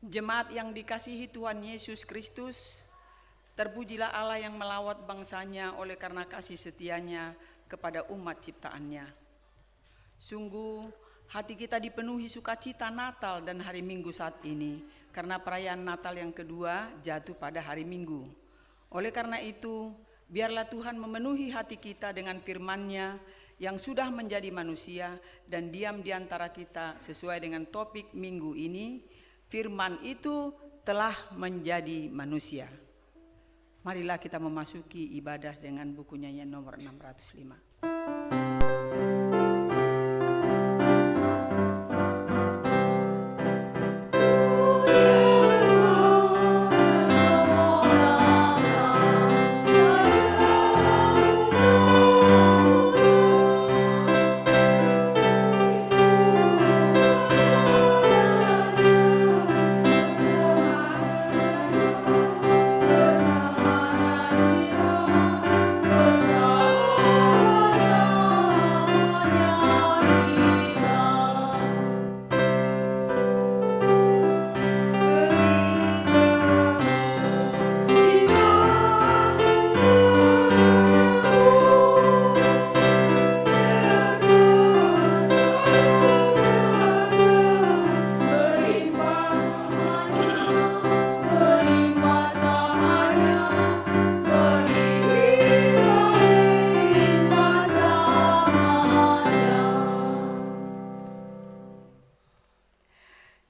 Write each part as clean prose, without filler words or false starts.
Jemaat yang dikasihi Tuhan Yesus Kristus, terpujilah Allah yang melawat bangsanya oleh karena kasih setianya kepada umat ciptaannya. Sungguh hati kita dipenuhi sukacita Natal dan hari Minggu saat ini, karena perayaan Natal yang kedua jatuh pada hari Minggu. Oleh karena itu, biarlah Tuhan memenuhi hati kita dengan firman-Nya yang sudah menjadi manusia dan diam di antara kita sesuai dengan topik minggu ini. Firman itu telah menjadi manusia. Marilah kita memasuki ibadah dengan buku nyanyian nomor 605.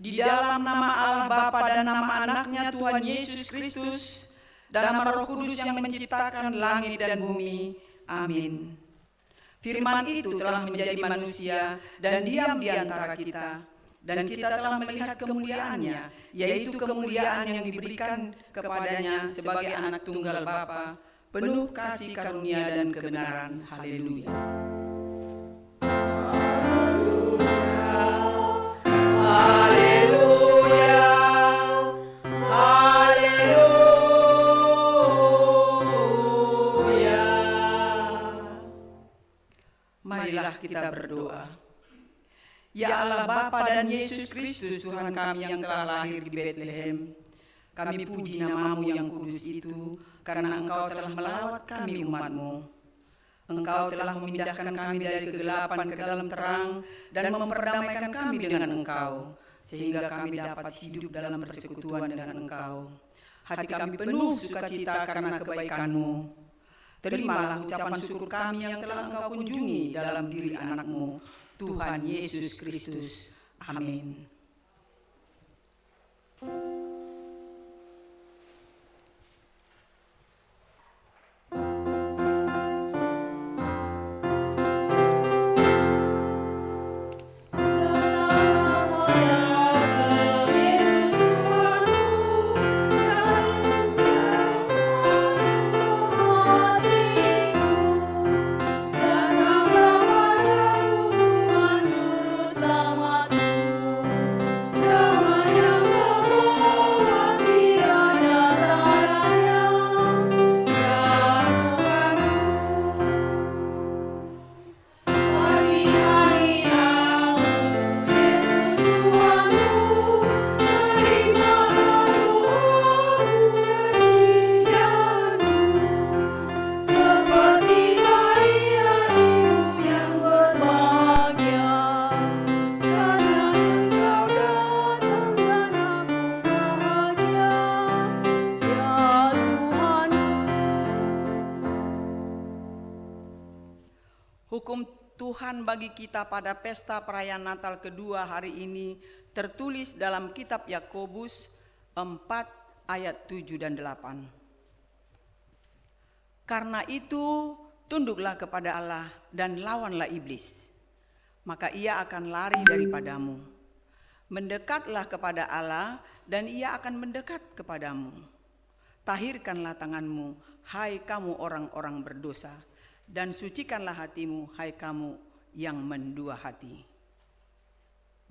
Di dalam nama Allah Bapa dan nama anaknya Tuhan Yesus Kristus dan nama Roh Kudus yang menciptakan langit dan bumi. Amin. Firman itu telah menjadi manusia dan diam di antara kita, dan kita telah melihat kemuliaannya, yaitu kemuliaan yang diberikan kepadanya sebagai anak tunggal Bapa, penuh kasih karunia dan kebenaran. Haleluya. Marilah kita berdoa. Ya Allah Bapa dan Yesus Kristus Tuhan kami yang telah lahir di Bethlehem, kami puji nama-Mu yang kudus itu, karena Engkau telah melawat kami umat-Mu. Engkau telah memindahkan kami dari kegelapan ke dalam terang dan memperdamaikan kami dengan Engkau, sehingga kami dapat hidup dalam persekutuan dengan Engkau. Hati kami penuh sukacita karena kebaikan-Mu. Terimalah ucapan syukur kami yang telah Engkau kunjungi dalam diri anak-Mu, Tuhan Yesus Kristus. Amin. Hukum Tuhan bagi kita pada pesta perayaan Natal kedua hari ini tertulis dalam kitab Yakobus 4 ayat 7 dan 8. Karena itu tunduklah kepada Allah dan lawanlah iblis, maka ia akan lari daripadamu. Mendekatlah kepada Allah dan ia akan mendekat kepadamu. Tahirkanlah tanganmu, hai kamu orang-orang berdosa, dan sucikanlah hatimu, hai kamu yang mendua hati.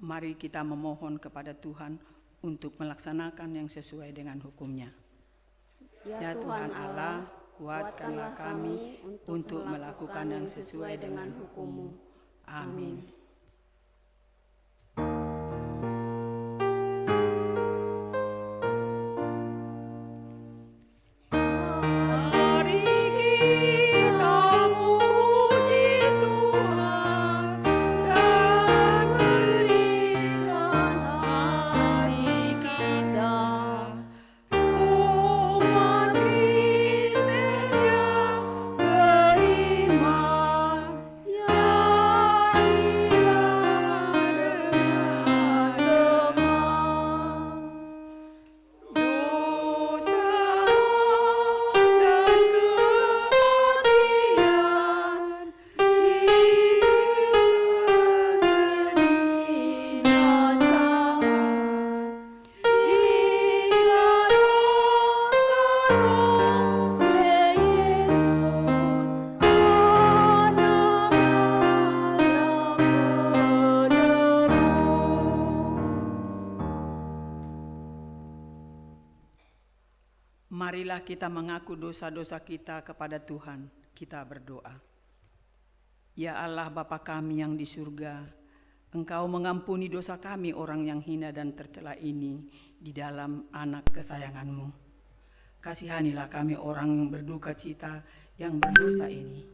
Mari kita memohon kepada Tuhan untuk melaksanakan yang sesuai dengan hukum-Nya. Ya Tuhan Allah, kuatkanlah kami untuk melakukan yang sesuai dengan hukum-Mu. Amin. Marilah kita mengaku dosa-dosa kita kepada Tuhan. Kita berdoa. Ya Allah Bapa kami yang di surga, Engkau mengampuni dosa kami orang yang hina dan tercela ini di dalam anak kesayangan-Mu. Kasihanilah kami orang yang berduka cita yang berdosa ini.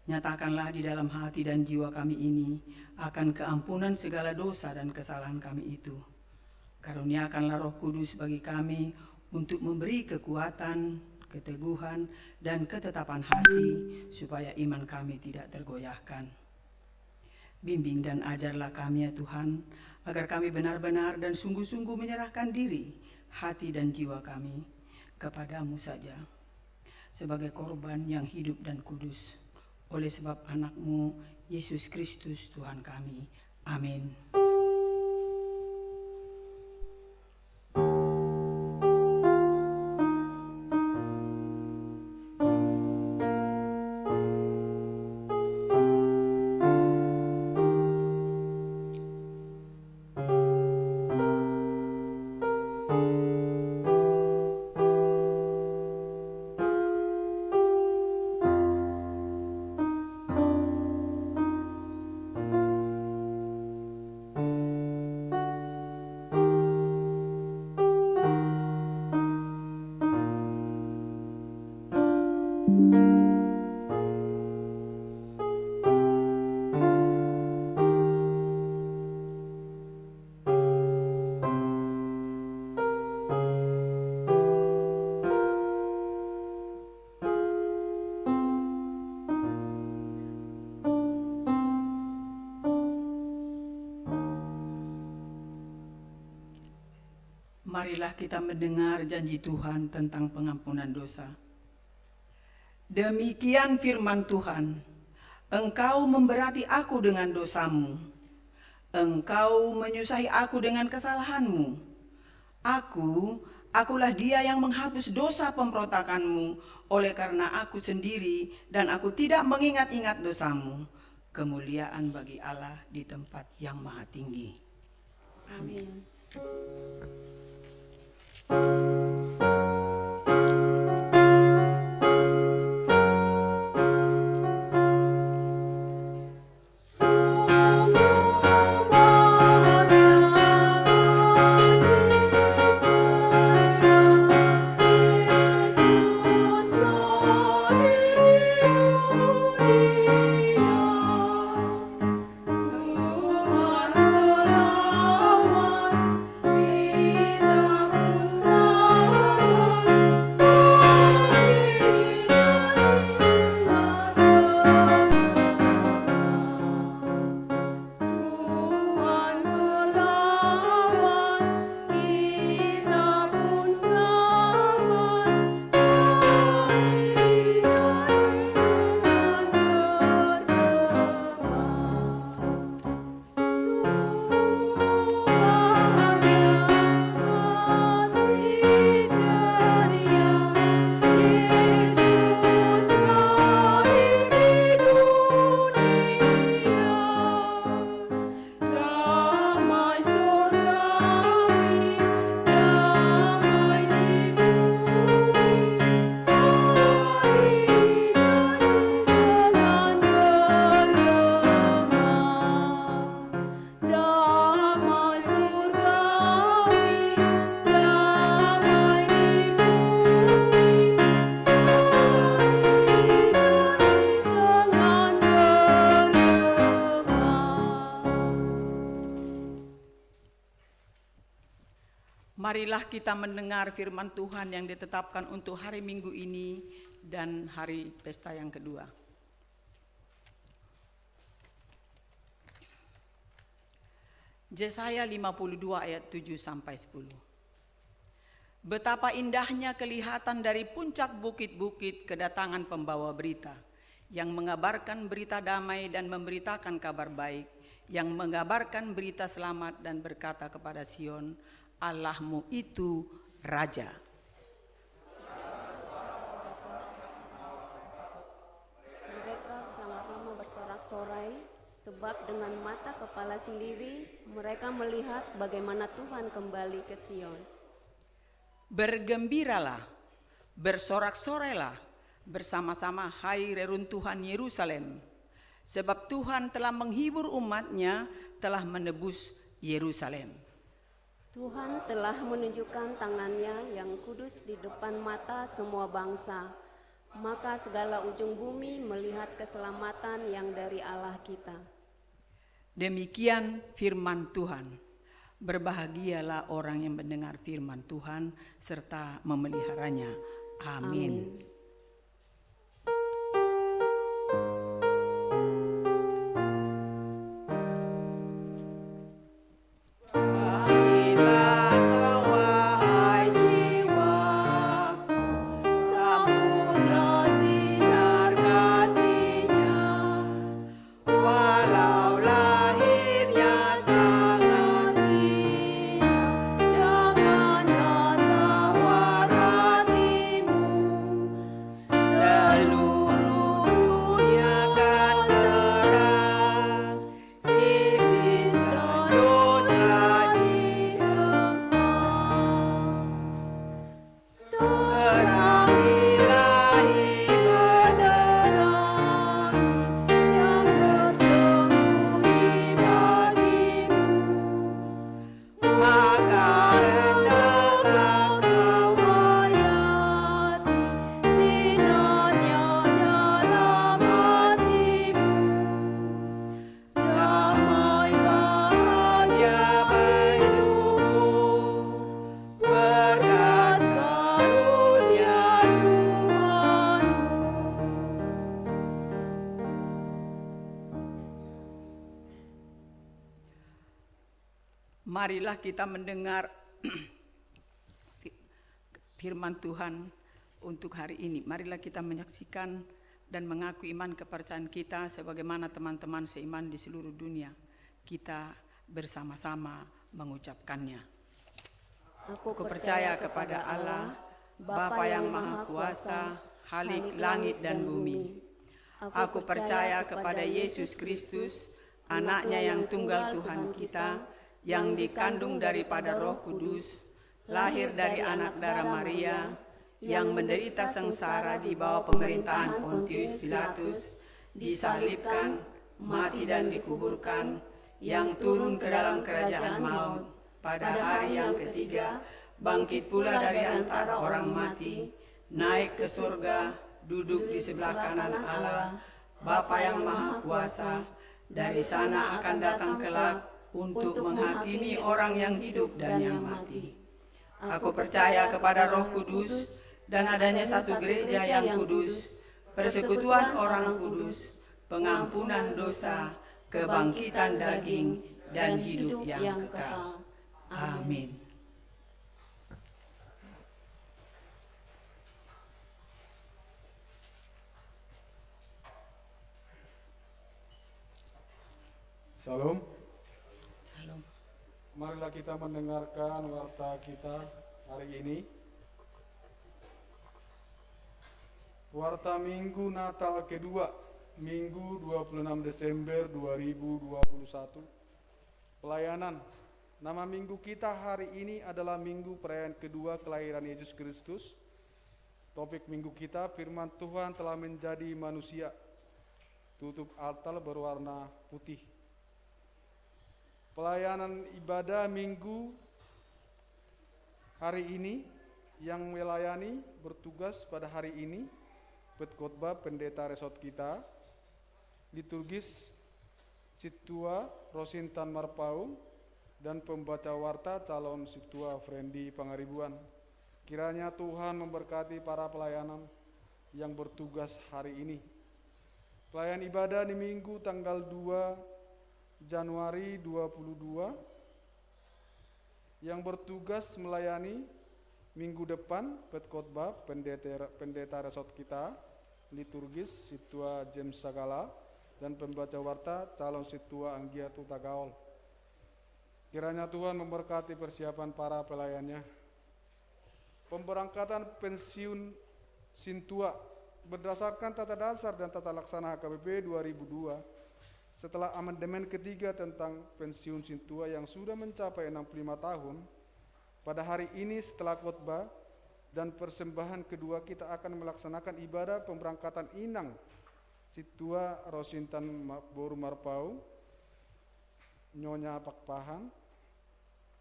Nyatakanlah di dalam hati dan jiwa kami ini akan keampunan segala dosa dan kesalahan kami itu. Karuniakanlah Roh Kudus bagi kami untuk memberi kekuatan, keteguhan, dan ketetapan hati supaya iman kami tidak tergoyahkan. Bimbing dan ajarlah kami ya Tuhan, agar kami benar-benar dan sungguh-sungguh menyerahkan diri, hati dan jiwa kami kepadamu saja, sebagai korban yang hidup dan kudus, oleh sebab anak-Mu, Yesus Kristus Tuhan kami. Amin. Marilah kita mendengar janji Tuhan tentang pengampunan dosa. Demikian firman Tuhan, Engkau memberati aku dengan dosamu, Engkau menyusahi aku dengan kesalahanmu. Akulah dia yang menghapus dosa pemberontakanmu, oleh karena aku sendiri dan aku tidak mengingat-ingat dosamu. Kemuliaan bagi Allah di tempat yang maha tinggi. Amin. Marilah kita mendengar firman Tuhan yang ditetapkan untuk hari Minggu ini dan hari pesta yang kedua. Yesaya 52 ayat 7 sampai 10. Betapa indahnya kelihatan dari puncak bukit-bukit kedatangan pembawa berita, yang mengabarkan berita damai dan memberitakan kabar baik, yang mengabarkan berita selamat dan berkata kepada Sion, Allahmu itu Raja. Mereka sama-sama bersorak-sorai, sebab dengan mata kepala sendiri mereka melihat bagaimana Tuhan kembali ke Sion. Bergembiralah, Bersorak-sorailah bersama-sama, hai reruntuhan Yerusalem, sebab Tuhan telah menghibur umat-Nya, telah menebus Yerusalem. Tuhan telah menunjukkan tangan-Nya yang kudus di depan mata semua bangsa. Maka segala ujung bumi melihat keselamatan yang dari Allah kita. Demikian firman Tuhan. Berbahagialah orang yang mendengar firman Tuhan serta memeliharanya. Amin. Marilah kita mendengar firman Tuhan untuk hari ini. Marilah kita menyaksikan dan mengaku iman kepercayaan kita sebagaimana teman-teman seiman di seluruh dunia. Kita bersama-sama mengucapkannya. Aku percaya kepada Allah, Bapa yang Maha Kuasa, Khalik langit dan bumi. Aku percaya kepada Yesus Kristus, Anak-Nya yang tunggal Tuhan kita, yang dikandung daripada Roh Kudus, lahir dari anak darah Maria, yang menderita sengsara di bawah pemerintahan Pontius Pilatus, disalibkan, mati dan dikuburkan, yang turun ke dalam kerajaan maut, pada hari yang ketiga, bangkit pula dari antara orang mati, naik ke surga, duduk di sebelah kanan Allah, Bapa yang Maha Kuasa, dari sana akan datang kelak, untuk menghakimi orang yang hidup dan yang mati. Aku percaya kepada Roh Kudus dan adanya satu gereja yang kudus, persekutuan orang kudus, pengampunan dosa, kebangkitan daging, dan hidup yang kekal. Amin. Salam. Salam. Marilah kita mendengarkan warta kita hari ini. Warta Minggu Natal kedua, Minggu 26 Desember 2021. Pelayanan. Nama minggu kita hari ini adalah Minggu Perayaan kedua kelahiran Yesus Kristus. Topik minggu kita, firman Tuhan telah menjadi manusia. Tutup altar berwarna putih. Pelayanan ibadah minggu hari ini yang melayani bertugas pada hari ini Petkhotbah pendeta resort kita, liturgis Situa Rosintan Marpaung, dan pembaca warta calon Situa Frendi Pangaribuan. Kiranya Tuhan memberkati para pelayanan yang bertugas hari ini. Pelayan ibadah di minggu tanggal 2 Januari 22 yang bertugas melayani minggu depan Petkhotbah pendeta resort kita, liturgis Situa James Sagala, dan pembaca warta calon Situa Anggiatu Tagaol. Kiranya Tuhan memberkati persiapan para pelayannya. Pemberangkatan pensiun Sintua berdasarkan tata dasar dan tata laksana HKBP 2002 setelah amandemen ketiga tentang pensiun Sintua yang sudah mencapai 65 tahun, pada hari ini setelah khotbah dan persembahan kedua kita akan melaksanakan ibadah pemberangkatan inang Situa Rosintan Boru Marpau Nyonya Pakpahan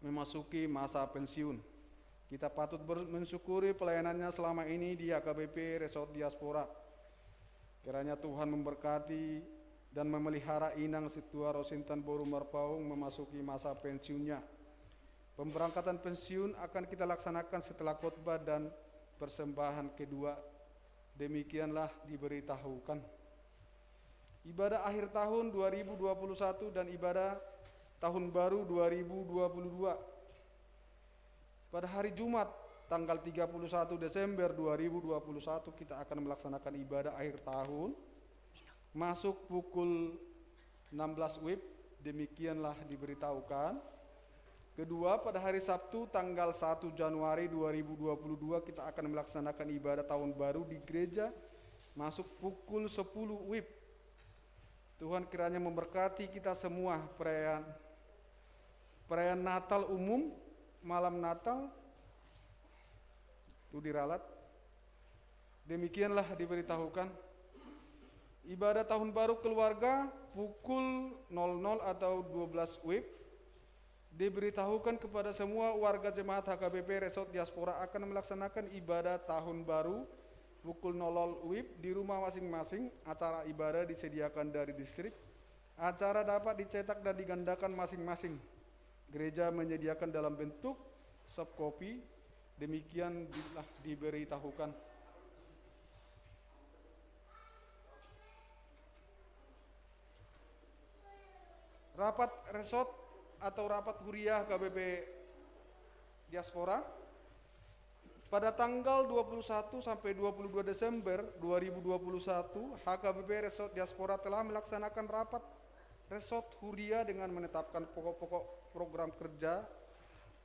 memasuki masa pensiun. Kita patut mensyukuri pelayanannya selama ini di HKBP Resort Diaspora. Kiranya Tuhan memberkati dan memelihara inang Situa Rosintan Boru Marpau memasuki masa pensiunnya. Pemberangkatan pensiun akan kita laksanakan setelah khotbah dan persembahan kedua. Demikianlah diberitahukan. Ibadah akhir tahun 2021 dan ibadah tahun baru 2022. Pada hari Jumat tanggal 31 Desember 2021 kita akan melaksanakan ibadah akhir tahun masuk pukul 16 WIB. Demikianlah diberitahukan. Kedua, pada hari Sabtu tanggal 1 Januari 2022 kita akan melaksanakan ibadah tahun baru di gereja masuk pukul 10 WIB. Tuhan kiranya memberkati kita semua perayaan Natal umum, malam Natal itu diralat. Demikianlah diberitahukan. Ibadah tahun baru keluarga pukul 00 atau 12 WIB. Diberitahukan kepada semua warga jemaat HKBP Resort Diaspora akan melaksanakan ibadah tahun baru pukul 00 WIB di rumah masing-masing. Acara ibadah disediakan dari distrik. Acara dapat dicetak dan digandakan masing-masing. Gereja menyediakan dalam bentuk soft copy. Demikian diberitahukan. Rapat resort atau rapat huriah HKBP Diaspora pada tanggal 21 sampai 22 Desember 2021 HKBP Resort Diaspora telah melaksanakan rapat resort huriah dengan menetapkan pokok-pokok program kerja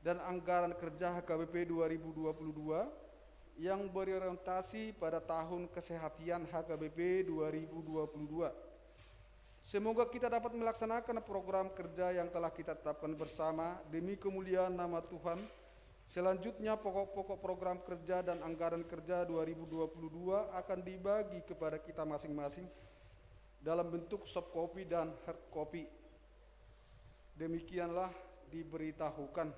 dan anggaran kerja HKBP 2022 yang berorientasi pada tahun kesehatan HKBP 2022. Semoga kita dapat melaksanakan program kerja yang telah kita tetapkan bersama demi kemuliaan nama Tuhan. Selanjutnya pokok-pokok program kerja dan anggaran kerja 2022 akan dibagi kepada kita masing-masing dalam bentuk soft copy dan hard copy. Demikianlah diberitahukan.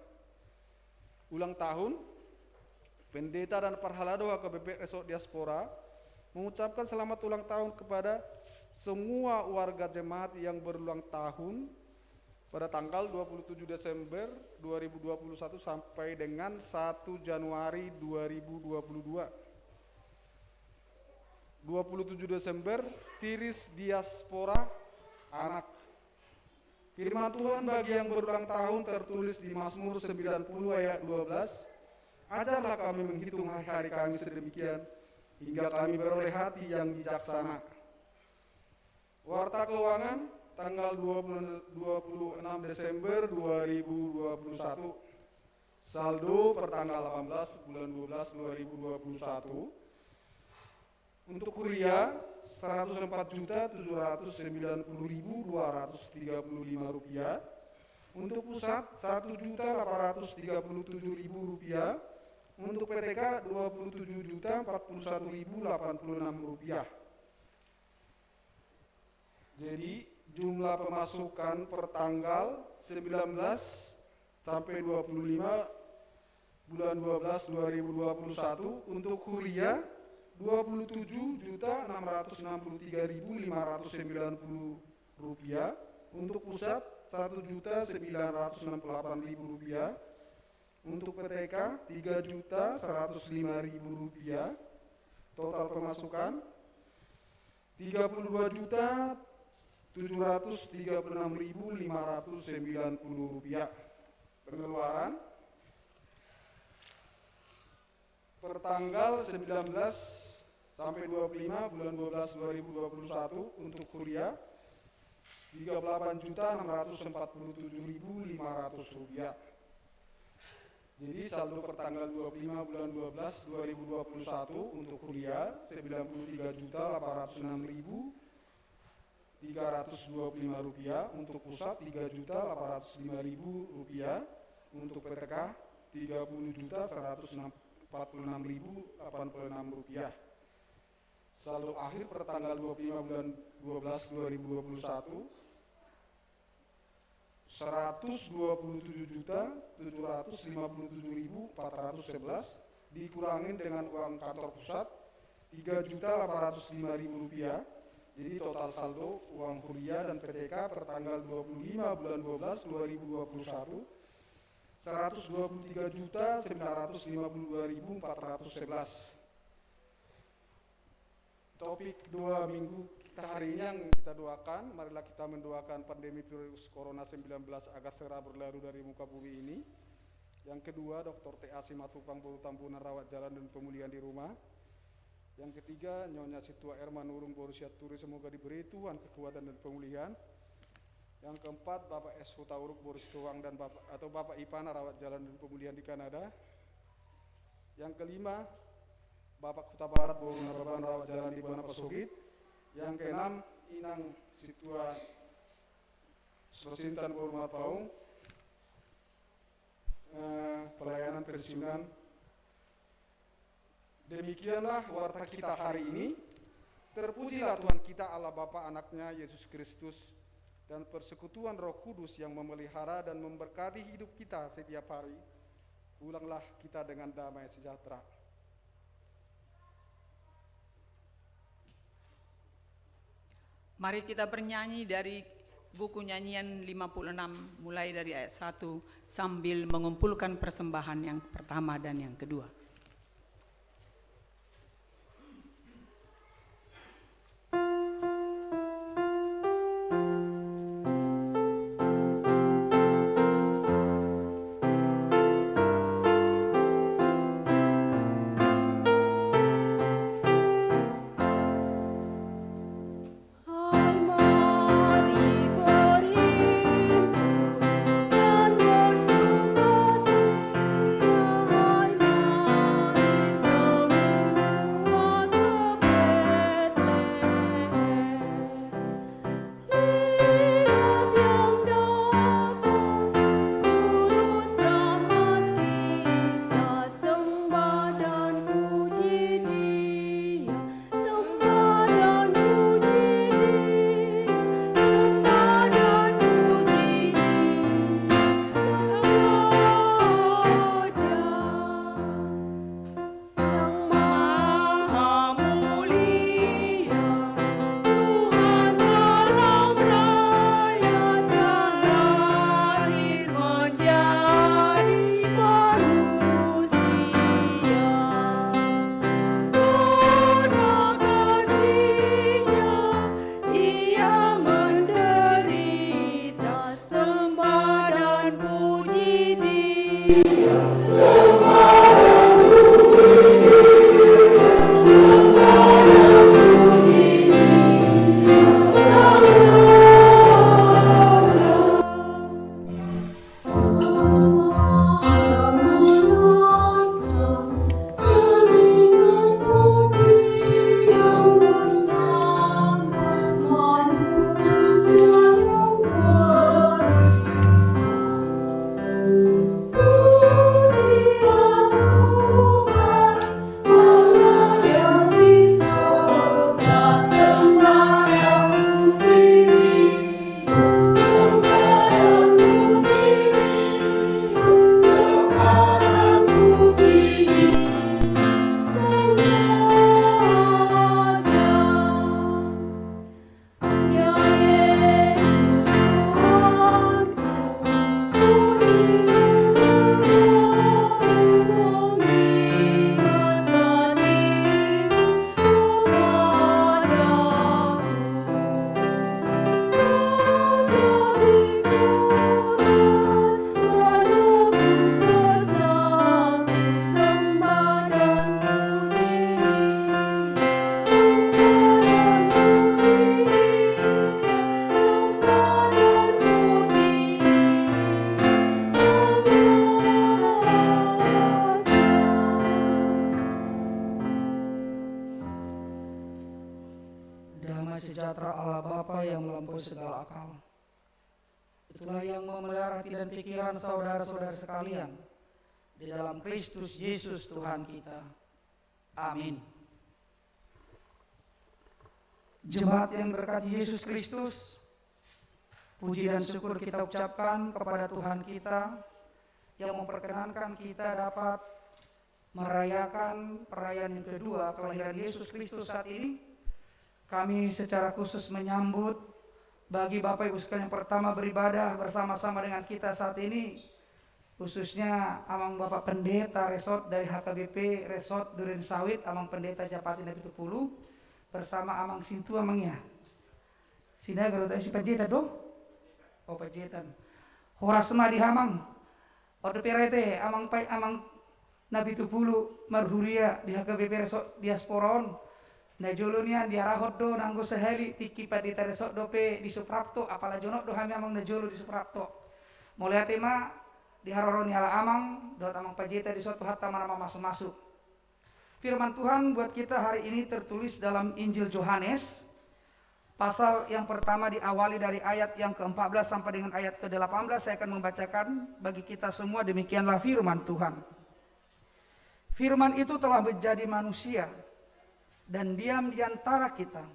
Ulang tahun, Pendeta dan Parhalado HKBP Resort Diaspora mengucapkan selamat ulang tahun kepada semua warga jemaat yang berulang tahun pada tanggal 27 Desember 2021 sampai dengan 1 Januari 2022. 27 Desember, Tiris Diaspora Anak. Firman Tuhan bagi yang berulang tahun tertulis di Mazmur 90 ayat 12. Ajarlah kami menghitung hari-hari kami sedemikian, hingga kami beroleh hati yang bijaksana. Warta Keuangan tanggal 26 Desember 2021. Saldo per tanggal 18 bulan 12 2021. Untuk kuliah Rp104.790.235. Untuk pusat Rp1.837.000. Untuk PTK Rp27.041.086. Jadi jumlah pemasukan per tanggal 19 sampai 25 bulan 12 2021 untuk kuliah Rp20.663.590. Untuk pusat Rp1.968.000. Untuk PTK Rp3.105.000. Total pemasukan Rp3.736.590. Pengeluaran per tanggal 19 sampai 25 bulan 12 2021 untuk kuliah Rp38.647.500. Jadi saldo per tanggal 25 bulan 12 2021 untuk kuliah Rp93.806.325. Untuk pusat Rp3.805.000. Untuk PTK Rp30.106.000. Rp46.086. Saldo akhir per tanggal 25 bulan 12 2021 Rp127.757.411 dikurangin dengan uang kantor pusat Rp3.805.000. Jadi total saldo uang kuliah dan PTK per tanggal 25 bulan 12 2021 Rp123.952.411. Topik 2 minggu kita hari ini yang kita doakan, marilah kita mendoakan pandemi virus Corona 19 agar segera berlalu dari muka bumi ini. Yang kedua, Dr. T.A. Simatupang Boru Tambunan rawat jalan dan pemulihan di rumah. Yang ketiga, Nyonya Situa Erma Nurung Boru Siaturi semoga diberi Tuhan kekuatan dan pemulihan. Yang keempat, Bapak S. Hutauruk Boru Situang dan Bapak Ipana rawat jalan dan pemulihan di Kanada. Yang kelima, Bapak Kuta Barat Boru Nababan rawat jalan di Buana Pasogit. Yang keenam, Inang Situa Rosintan Boru Marpaung, pelayanan pensiunan. Demikianlah warta kita hari ini. Terpujilah Tuhan kita Allah Bapa, Anaknya Yesus Kristus, dan persekutuan Roh Kudus yang memelihara dan memberkati hidup kita setiap hari. Pulanglah kita dengan damai sejahtera. Mari kita bernyanyi dari buku nyanyian 56 mulai dari ayat 1 sambil mengumpulkan persembahan yang pertama dan yang kedua. sejahtera Allah Bapa yang melampaui segala akal. Itulah yang memelihara hati dan pikiran saudara-saudara sekalian di dalam Kristus Yesus Tuhan kita. Amin. Jemaat yang berkati Yesus Kristus, puji dan syukur kita ucapkan kepada Tuhan kita yang memperkenankan kita dapat merayakan perayaan yang kedua kelahiran Yesus Kristus saat ini. Kami secara khusus menyambut bagi Bapak Ibu sekalian yang pertama beribadah bersama-sama dengan kita saat ini, khususnya Amang Bapak Pendeta Resort dari HKBP Resort Duren Sawit, Amang Pendeta Japati Nabi Tupulu, bersama Amang Sintu Amangnya. Sina garota si Pajeta do? Oh Pajetan. Horasma di Hamang. Orde perete Amang Pai Amang Nabi Tupulu Marhuria di HKBP Resort Diasporon. Nah jolonia diarahot do nanggo seheli tiki Pandeta Resort dope di Suprapto apala jonok do hami Amang na jolo di Suprapto. Mulai tema di haroroni ala Amang dot Amang Pajeta di suatu hatta mana masuk-masuk. Firman Tuhan buat kita hari ini tertulis dalam Injil Yohanes, pasal yang pertama diawali dari ayat yang ke-14 sampai dengan ayat ke-18. Saya akan membacakan bagi kita semua, demikianlah firman Tuhan. Firman itu telah menjadi manusia dan diam di antara kita,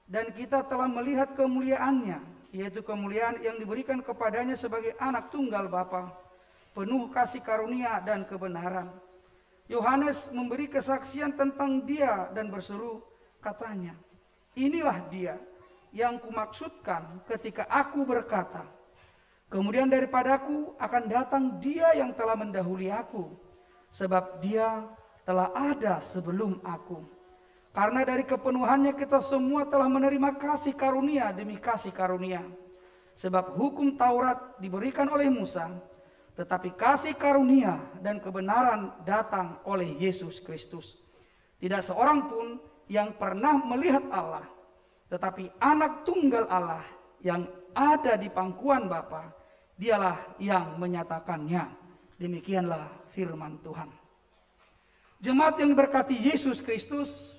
dan kita telah melihat kemuliaannya, yaitu kemuliaan yang diberikan kepadanya sebagai anak tunggal Bapa, penuh kasih karunia dan kebenaran. Yohanes memberi kesaksian tentang dia dan berseru, katanya, inilah dia yang kumaksudkan ketika aku berkata, kemudian daripadaku akan datang dia yang telah mendahului aku, sebab dia telah ada sebelum aku. Karena dari kepenuhannya kita semua telah menerima kasih karunia demi kasih karunia. Sebab hukum Taurat diberikan oleh Musa, tetapi kasih karunia dan kebenaran datang oleh Yesus Kristus. Tidak seorang pun yang pernah melihat Allah, tetapi anak tunggal Allah yang ada di pangkuan Bapa, dialah yang menyatakannya. Demikianlah firman Tuhan. Jemaat yang berkati Yesus Kristus,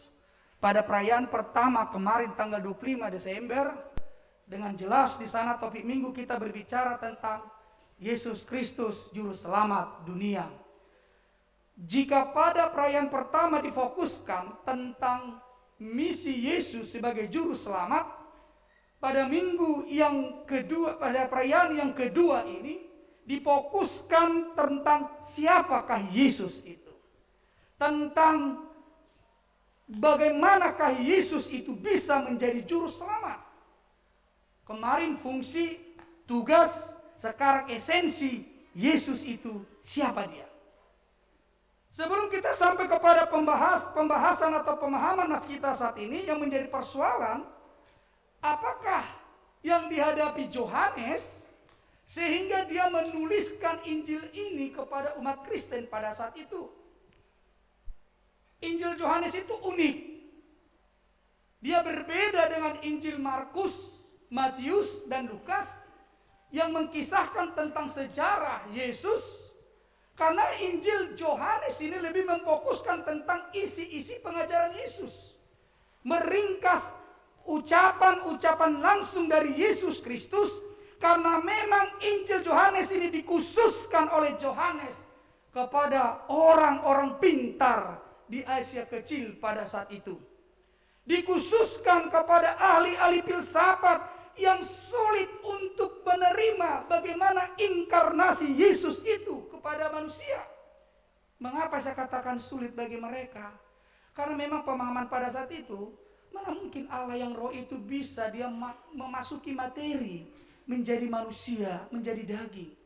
pada perayaan pertama kemarin tanggal 25 Desember, dengan jelas di sana topik minggu kita berbicara tentang Yesus Kristus juru selamat dunia. Jika pada perayaan pertama difokuskan tentang misi Yesus sebagai juru selamat, pada minggu yang kedua, pada perayaan yang kedua ini difokuskan tentang siapakah Yesus itu, tentang bagaimanakah Yesus itu bisa menjadi juru selamat. Kemarin fungsi, tugas, sekarang esensi Yesus itu siapa dia. Sebelum kita sampai kepada pembahasan atau pemahaman kita saat ini yang menjadi persoalan, apakah yang dihadapi Yohanes sehingga dia menuliskan Injil ini kepada umat Kristen pada saat itu. Injil Yohanes itu unik. Dia berbeda dengan Injil Markus, Matius, dan Lukas yang mengkisahkan tentang sejarah Yesus. Karena Injil Yohanes ini lebih memfokuskan tentang isi-isi pengajaran Yesus. Meringkas ucapan-ucapan langsung dari Yesus Kristus. Karena memang Injil Yohanes ini dikhususkan oleh Yohanes kepada orang-orang pintar di Asia Kecil pada saat itu. Dikhususkan kepada ahli-ahli filsafat yang sulit untuk menerima bagaimana inkarnasi Yesus itu kepada manusia. Mengapa saya katakan sulit bagi mereka? Karena memang pemahaman pada saat itu, mana mungkin Allah yang roh itu bisa dia memasuki materi, menjadi manusia, menjadi daging.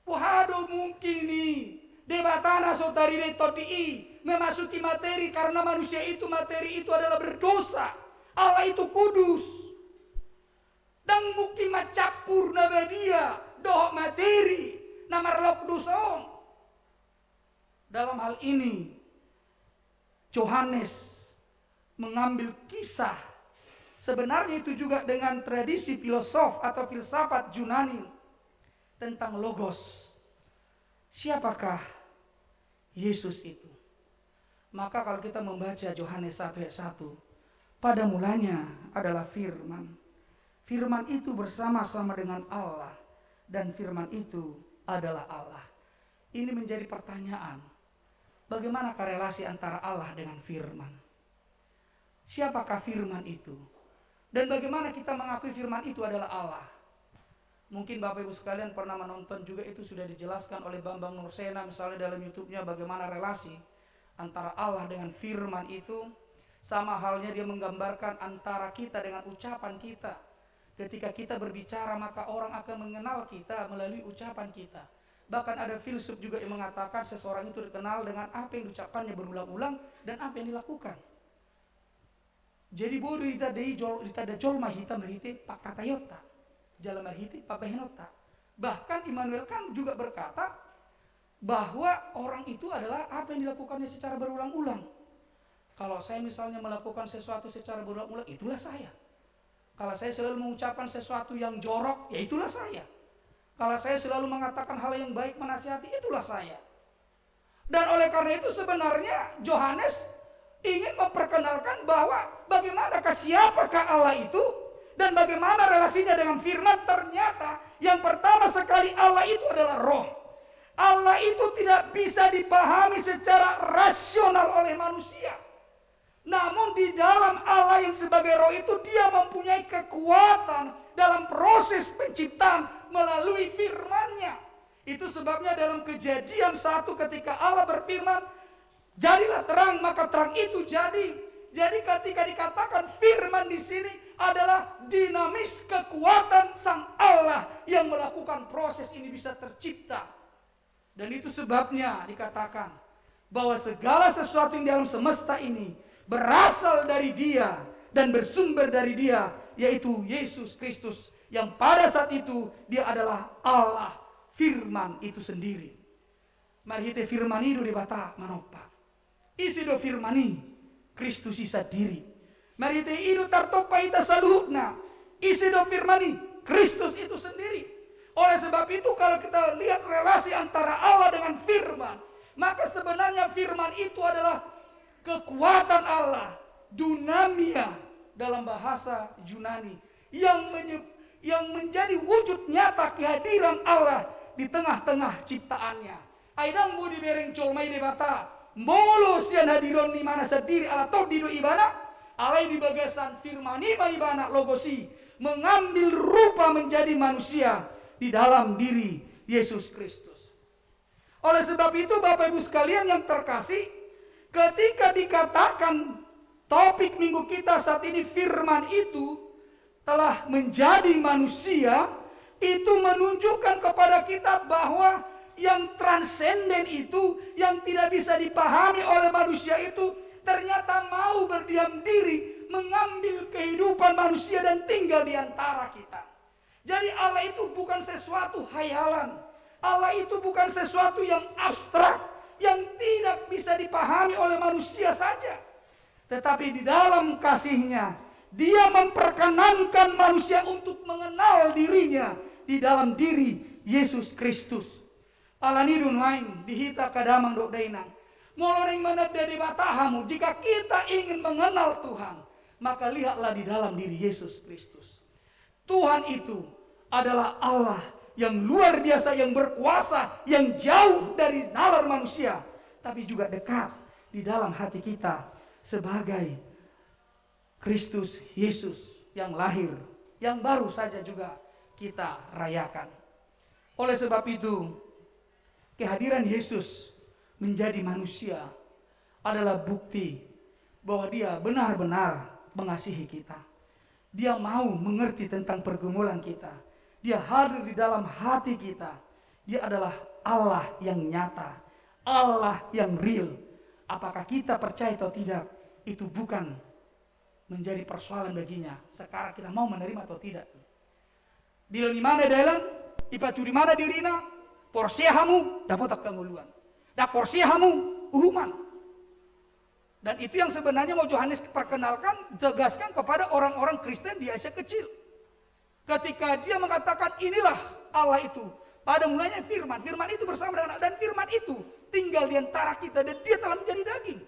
Wahado mungkin nih debatana sotari retodi memasuki materi, karena manusia itu, materi itu adalah berdosa. Allah itu kudus. Dan mungkin macapur nabadia doh materi namarlok dosong. Dalam hal ini Yohanes mengambil kisah, sebenarnya itu juga dengan tradisi filosof atau filsafat Yunani tentang logos. Siapakah Yesus itu? Maka kalau kita membaca Yohanes 1 ayat 1, pada mulanya adalah firman. Firman itu bersama-sama dengan Allah, dan firman itu adalah Allah. Ini menjadi pertanyaan. Bagaimanakah relasi antara Allah dengan firman? Siapakah firman itu? Dan bagaimana kita mengakui firman itu adalah Allah? Mungkin Bapak Ibu sekalian pernah menonton juga, itu sudah dijelaskan oleh Bambang Nursena misalnya dalam YouTube-nya, bagaimana relasi antara Allah dengan firman itu. Sama halnya dia menggambarkan antara kita dengan ucapan kita. Ketika kita berbicara maka orang akan mengenal kita melalui ucapan kita. Bahkan ada filsuf juga yang mengatakan seseorang itu dikenal dengan apa yang diucapkannya berulang-ulang dan apa yang dilakukan. Jadi bodoh kita ada jolma hitam merite pak katayota, jalan merite pak behenota. Bahkan Immanuel Kant juga berkata bahwa orang itu adalah apa yang dilakukannya secara berulang-ulang. Kalau saya misalnya melakukan sesuatu secara berulang-ulang, itulah saya. Kalau saya selalu mengucapkan sesuatu yang jorok, ya itulah saya. Kalau saya selalu mengatakan hal yang baik, menasihati, itulah saya. Dan oleh karena itu sebenarnya Yohanes ingin memperkenalkan bahwa bagaimanakah, siapakah Allah itu dan bagaimana relasinya dengan firman. Ternyata yang pertama sekali Allah itu adalah roh. Allah itu tidak bisa dipahami secara rasional oleh manusia. Namun di dalam Allah yang sebagai roh itu dia mempunyai kekuatan dalam proses penciptaan melalui firman-Nya. Itu sebabnya dalam Kejadian 1 ketika Allah berfirman, jadilah terang, maka terang itu jadi. Jadi ketika dikatakan firman di sini adalah dinamis kekuatan Sang Allah yang melakukan proses ini bisa tercipta. Dan itu sebabnya dikatakan bahwa segala sesuatu yang di alam semesta ini berasal dari Dia dan bersumber dari Dia, yaitu Yesus Kristus, yang pada saat itu Dia adalah Allah, firman itu sendiri. Mari kita firman itu di bata manopa. Isi do firmani Kristus isa diri. Mari kita itu tartopa ita saluhna. Isi do firmani Kristus itu sendiri. Oleh sebab itu kalau kita lihat relasi antara Allah dengan firman, maka sebenarnya firman itu adalah kekuatan Allah, dunamia dalam bahasa Yunani, yang menjadi wujud nyata kehadiran Allah di tengah-tengah ciptaannya. Aidang budi bereng colmai debata, molo sian hadiron di mana sendiri ala tau dido ibana, alai di bagasan firmani ma ibana logosi, mengambil rupa menjadi manusia di dalam diri Yesus Kristus. Oleh sebab itu Bapak Ibu sekalian yang terkasih, ketika dikatakan topik minggu kita saat ini firman itu telah menjadi manusia, itu menunjukkan kepada kita bahwa yang transenden itu, yang tidak bisa dipahami oleh manusia itu, ternyata mau berdiam diri, mengambil kehidupan manusia dan tinggal di antara kita. Jadi Allah itu bukan sesuatu hayalan. Allah itu bukan sesuatu yang abstrak, yang tidak bisa dipahami oleh manusia saja. Tetapi di dalam kasih-Nya, Dia memperkenankan manusia untuk mengenal dirinya di dalam diri Yesus Kristus. Alanidun hain dihita kadamang dok dainang. Moloneng manada di batahamu, jika kita ingin mengenal Tuhan, maka lihatlah di dalam diri Yesus Kristus. Tuhan itu adalah Allah yang luar biasa, yang berkuasa, yang jauh dari nalar manusia, tapi juga dekat di dalam hati kita sebagai Kristus Yesus yang lahir, yang baru saja juga kita rayakan. Oleh sebab itu, kehadiran Yesus menjadi manusia adalah bukti bahwa Dia benar-benar mengasihi kita. Dia mau mengerti tentang pergumulan kita. Dia hadir di dalam hati kita. Dia adalah Allah yang nyata, Allah yang real. Apakah kita percaya atau tidak, itu bukan menjadi persoalan baginya. Sekarang kita mau menerima atau tidak. Di mana dalam ipatu di mana dirina, porsiahamu dapat kanguluan. Da porsiahamu uhuman. Dan itu yang sebenarnya mau Yohanes perkenalkan, tegaskan kepada orang-orang Kristen di Asia kecil. Ketika dia mengatakan inilah Allah itu, pada mulanya firman, firman itu bersama dengan, dan firman itu tinggal di antara kita dan dia telah menjadi daging.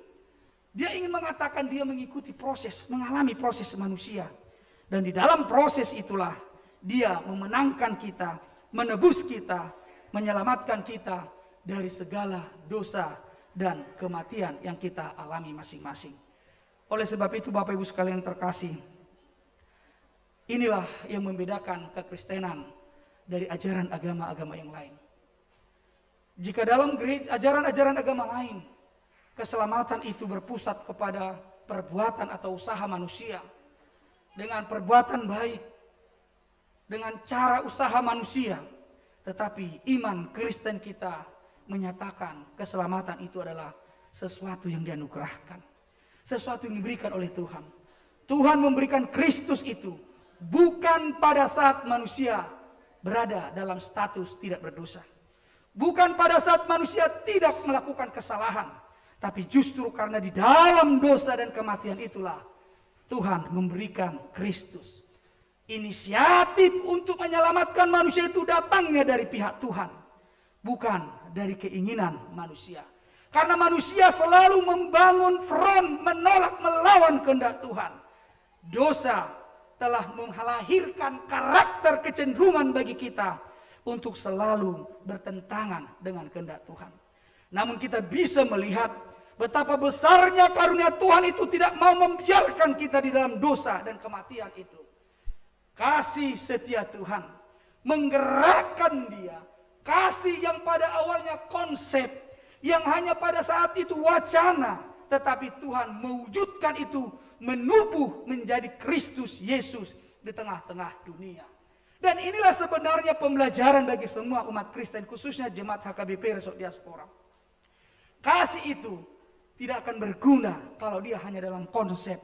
Dia ingin mengatakan dia mengikuti proses, mengalami proses manusia. Dan di dalam proses itulah dia memenangkan kita, menebus kita, menyelamatkan kita dari segala dosa dan kematian yang kita alami masing-masing. Oleh sebab itu Bapak Ibu sekalian terkasih, inilah yang membedakan kekristenan dari ajaran agama-agama yang lain. Jika dalam ajaran-ajaran agama lain, keselamatan itu berpusat kepada perbuatan atau usaha manusia, dengan perbuatan baik, dengan cara usaha manusia. Tetapi iman Kristen kita menyatakan keselamatan itu adalah sesuatu yang dianugerahkan, sesuatu yang diberikan oleh Tuhan. Tuhan memberikan Kristus itu bukan pada saat manusia berada dalam status tidak berdosa, bukan pada saat manusia tidak melakukan kesalahan, tapi justru karena di dalam dosa dan kematian itulah Tuhan memberikan Kristus. Inisiatif untuk menyelamatkan manusia itu datangnya dari pihak Tuhan, bukan dari keinginan manusia. Karena manusia selalu membangun front menolak melawan kehendak Tuhan. Dosa telah melahirkan karakter kecenderungan bagi kita untuk selalu bertentangan dengan kehendak Tuhan. Namun kita bisa melihat betapa besarnya karunia Tuhan itu tidak mau membiarkan kita di dalam dosa dan kematian itu. Kasih setia Tuhan menggerakkan dia. Kasih yang pada awalnya konsep, yang hanya pada saat itu wacana, tetapi Tuhan mewujudkan itu menubuh menjadi Kristus Yesus di tengah-tengah dunia. Dan inilah sebenarnya pembelajaran bagi semua umat Kristen, khususnya jemaat HKBP Resort Diaspora. Kasih itu tidak akan berguna kalau dia hanya dalam konsep.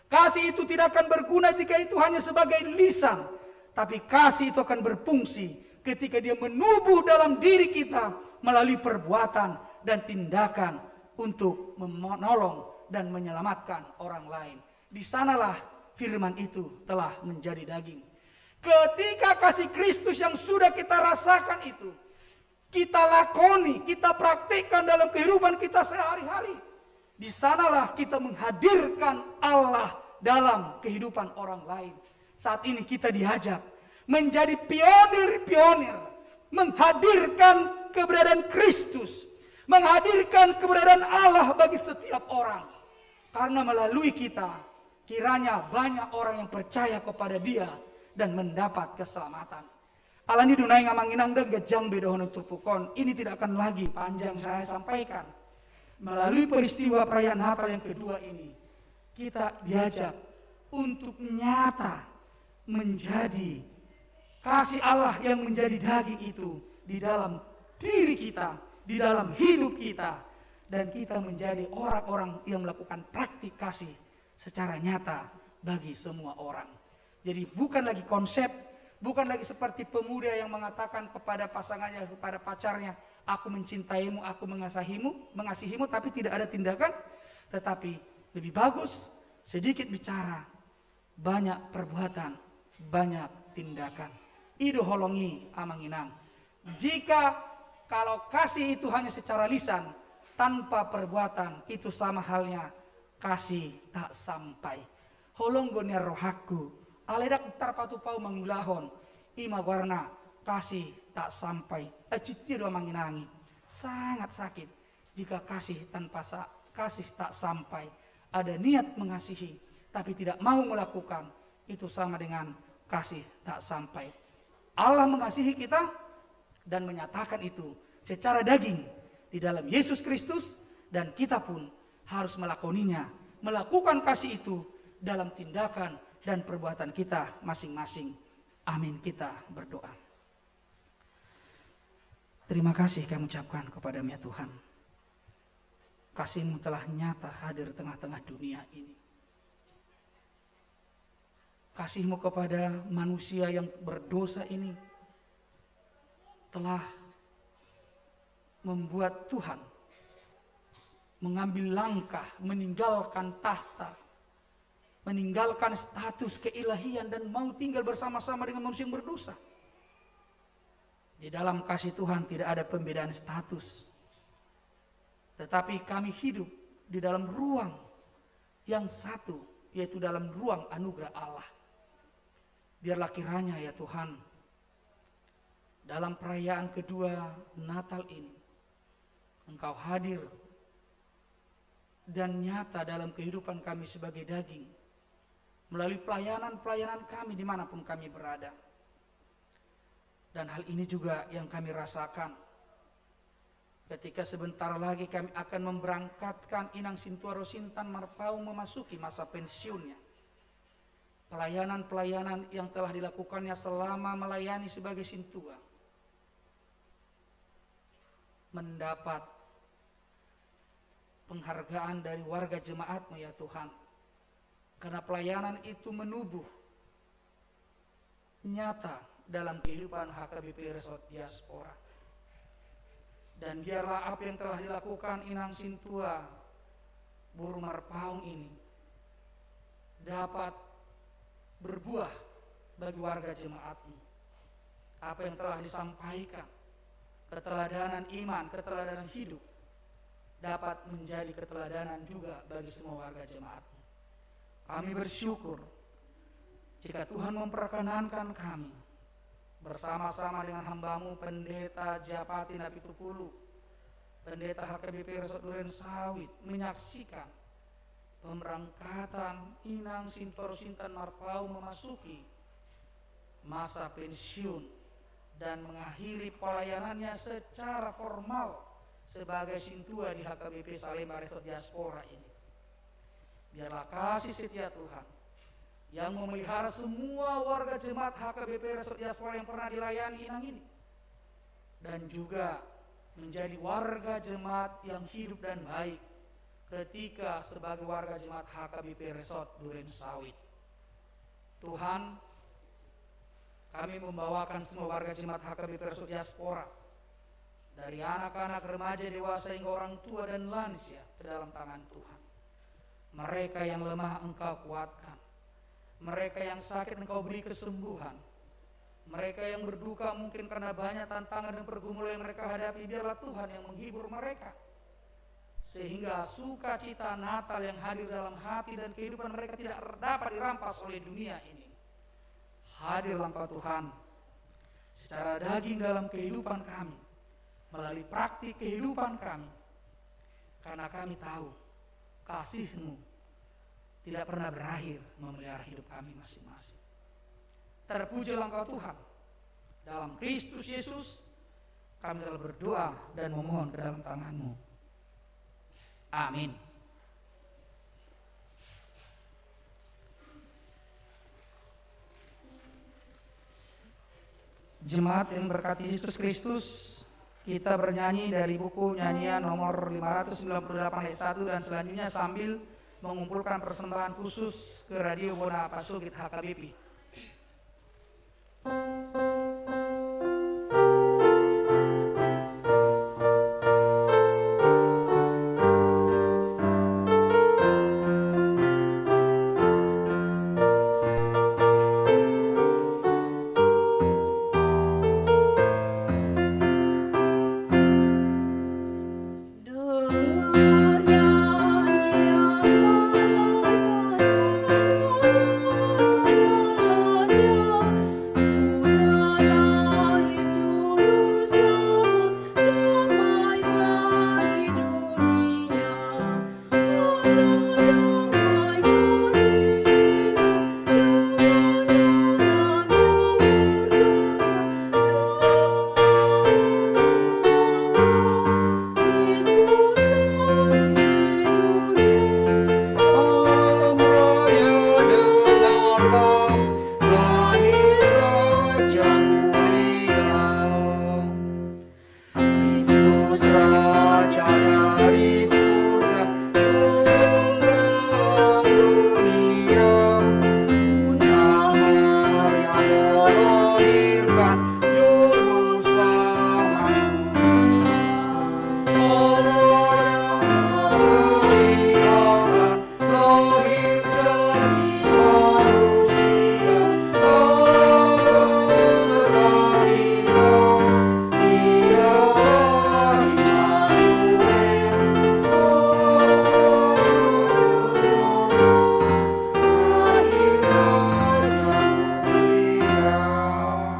Kasih itu tidak akan berguna jika itu hanya sebagai lisan. Tapi kasih itu akan berfungsi ketika dia menubuh dalam diri kita melalui perbuatan dan tindakan untuk menolong dan menyelamatkan orang lain. Di sanalah firman itu telah menjadi daging. Ketika kasih Kristus yang sudah kita rasakan itu, kita lakoni, kita praktikkan dalam kehidupan kita sehari-hari. Di sanalah kita menghadirkan Allah dalam kehidupan orang lain. Saat ini kita diajak menjadi pionir-pionir, menghadirkan keberadaan Kristus, menghadirkan keberadaan Allah bagi setiap orang. Karena melalui kita, kiranya banyak orang yang percaya kepada Dia dan mendapat keselamatan. Alani dunai ngamanginang dan gejang bedohon turpukon. Ini tidak akan lagi panjang saya sampaikan. Melalui peristiwa perayaan Natal yang kedua ini, kita diajak untuk nyata menjadi kasih Allah yang menjadi daging itu di dalam diri kita, di dalam hidup kita. Dan kita menjadi orang-orang yang melakukan praktik kasih secara nyata bagi semua orang. Jadi bukan lagi konsep, bukan lagi seperti pemuda yang mengatakan kepada pasangannya, kepada pacarnya, aku mencintaimu, aku mengasihimu, tapi tidak ada tindakan. Tetapi lebih bagus sedikit bicara, banyak perbuatan, banyak tindakan. Ido holongi amanginang. Jika kalau kasih itu hanya secara lisan, tanpa perbuatan, itu sama halnya kasih tak sampai. Holong gonya rohaku, aledak tarpatu pau mangulahon, ima warna kasih tak sampai. Aciti doa manginangi. Sangat sakit jika kasih kasih tak sampai. Ada niat mengasihi tapi tidak mau melakukan, itu sama dengan kasih tak sampai. Allah mengasihi kita dan menyatakan itu secara daging di dalam Yesus Kristus, dan kita pun harus melakoninya, melakukan kasih itu dalam tindakan dan perbuatan kita masing-masing. Amin. Kita berdoa. Terima kasih kami ucapkan kepada-Mu ya Tuhan. Kasih-Mu telah nyata hadir tengah-tengah dunia ini. Kasih-Mu kepada manusia yang berdosa ini telah membuat Tuhan mengambil langkah, meninggalkan tahta, meninggalkan status keilahian dan mau tinggal bersama-sama dengan manusia yang berdosa. Di dalam kasih Tuhan tidak ada pembedaan status, tetapi kami hidup di dalam ruang yang satu, yaitu dalam ruang anugerah Allah. Biarlah kiranya ya Tuhan, dalam perayaan kedua Natal ini, Engkau hadir dan nyata dalam kehidupan kami sebagai daging, melalui pelayanan-pelayanan kami dimanapun kami berada. Dan hal ini juga yang kami rasakan ketika sebentar lagi kami akan memberangkatkan Inang Sintua Rosintan Marpaung memasuki masa pensiunnya. Pelayanan-pelayanan yang telah dilakukannya selama melayani sebagai Sintua mendapat penghargaan dari warga jemaat-Mu ya Tuhan. Karena pelayanan itu menubuh nyata dalam kehidupan HKBP Resort Diaspora. Dan biarlah apa yang telah dilakukan Inang Sintua Buru Marpaung ini dapat berbuah bagi warga jemaat-Mu. Apa yang telah disampaikan, keteladanan iman, keteladanan hidup, dapat menjadi keteladanan juga bagi semua warga jemaat-Mu. Kami bersyukur jika Tuhan memperkenankan kami bersama-sama dengan hamba-Mu Pendeta Japati Napitupulu, Pendeta HKBP Resort Duren Sawit, menyaksikan pemberangkatan Inang Sintua Rosintan Marpaung memasuki masa pensiun dan mengakhiri pelayanannya secara formal sebagai Sintua di HKBP Salemba Resort Diaspora ini. Biarlah kasih setia Tuhan yang memelihara semua warga jemaat HKBP Resort Diaspora yang pernah dilayani Inang ini, dan juga menjadi warga jemaat yang hidup dan baik ketika sebagai warga jemaat HKBP Resort Duren Sawit. Tuhan, kami membawakan semua warga jemaat HKBP Resort Diaspora, dari anak-anak, remaja, dewasa hingga orang tua dan lansia, ke dalam tangan Tuhan. Mereka yang lemah Engkau kuatkan, mereka yang sakit Engkau beri kesembuhan, mereka yang berduka mungkin karena banyak tantangan dan pergumulan yang mereka hadapi, biarlah Tuhan yang menghibur mereka, sehingga sukacita Natal yang hadir dalam hati dan kehidupan mereka tidak dapat dirampas oleh dunia ini. Hadirlah Engkau Tuhan secara daging dalam kehidupan kami, melalui praktik kehidupan kami, karena kami tahu kasih-Mu tidak pernah berakhir memelihara hidup kami masing-masing. Terpujilah Engkau Tuhan. Dalam Kristus Yesus kami telah berdoa dan memohon ke dalam tangan-Mu. Amin. Jemaat yang berkati Yesus Kristus, kita bernyanyi dari buku nyanyian nomor 598 ayat 1 dan selanjutnya sambil mengumpulkan persembahan khusus ke Radio Bona Pasugit HKBP.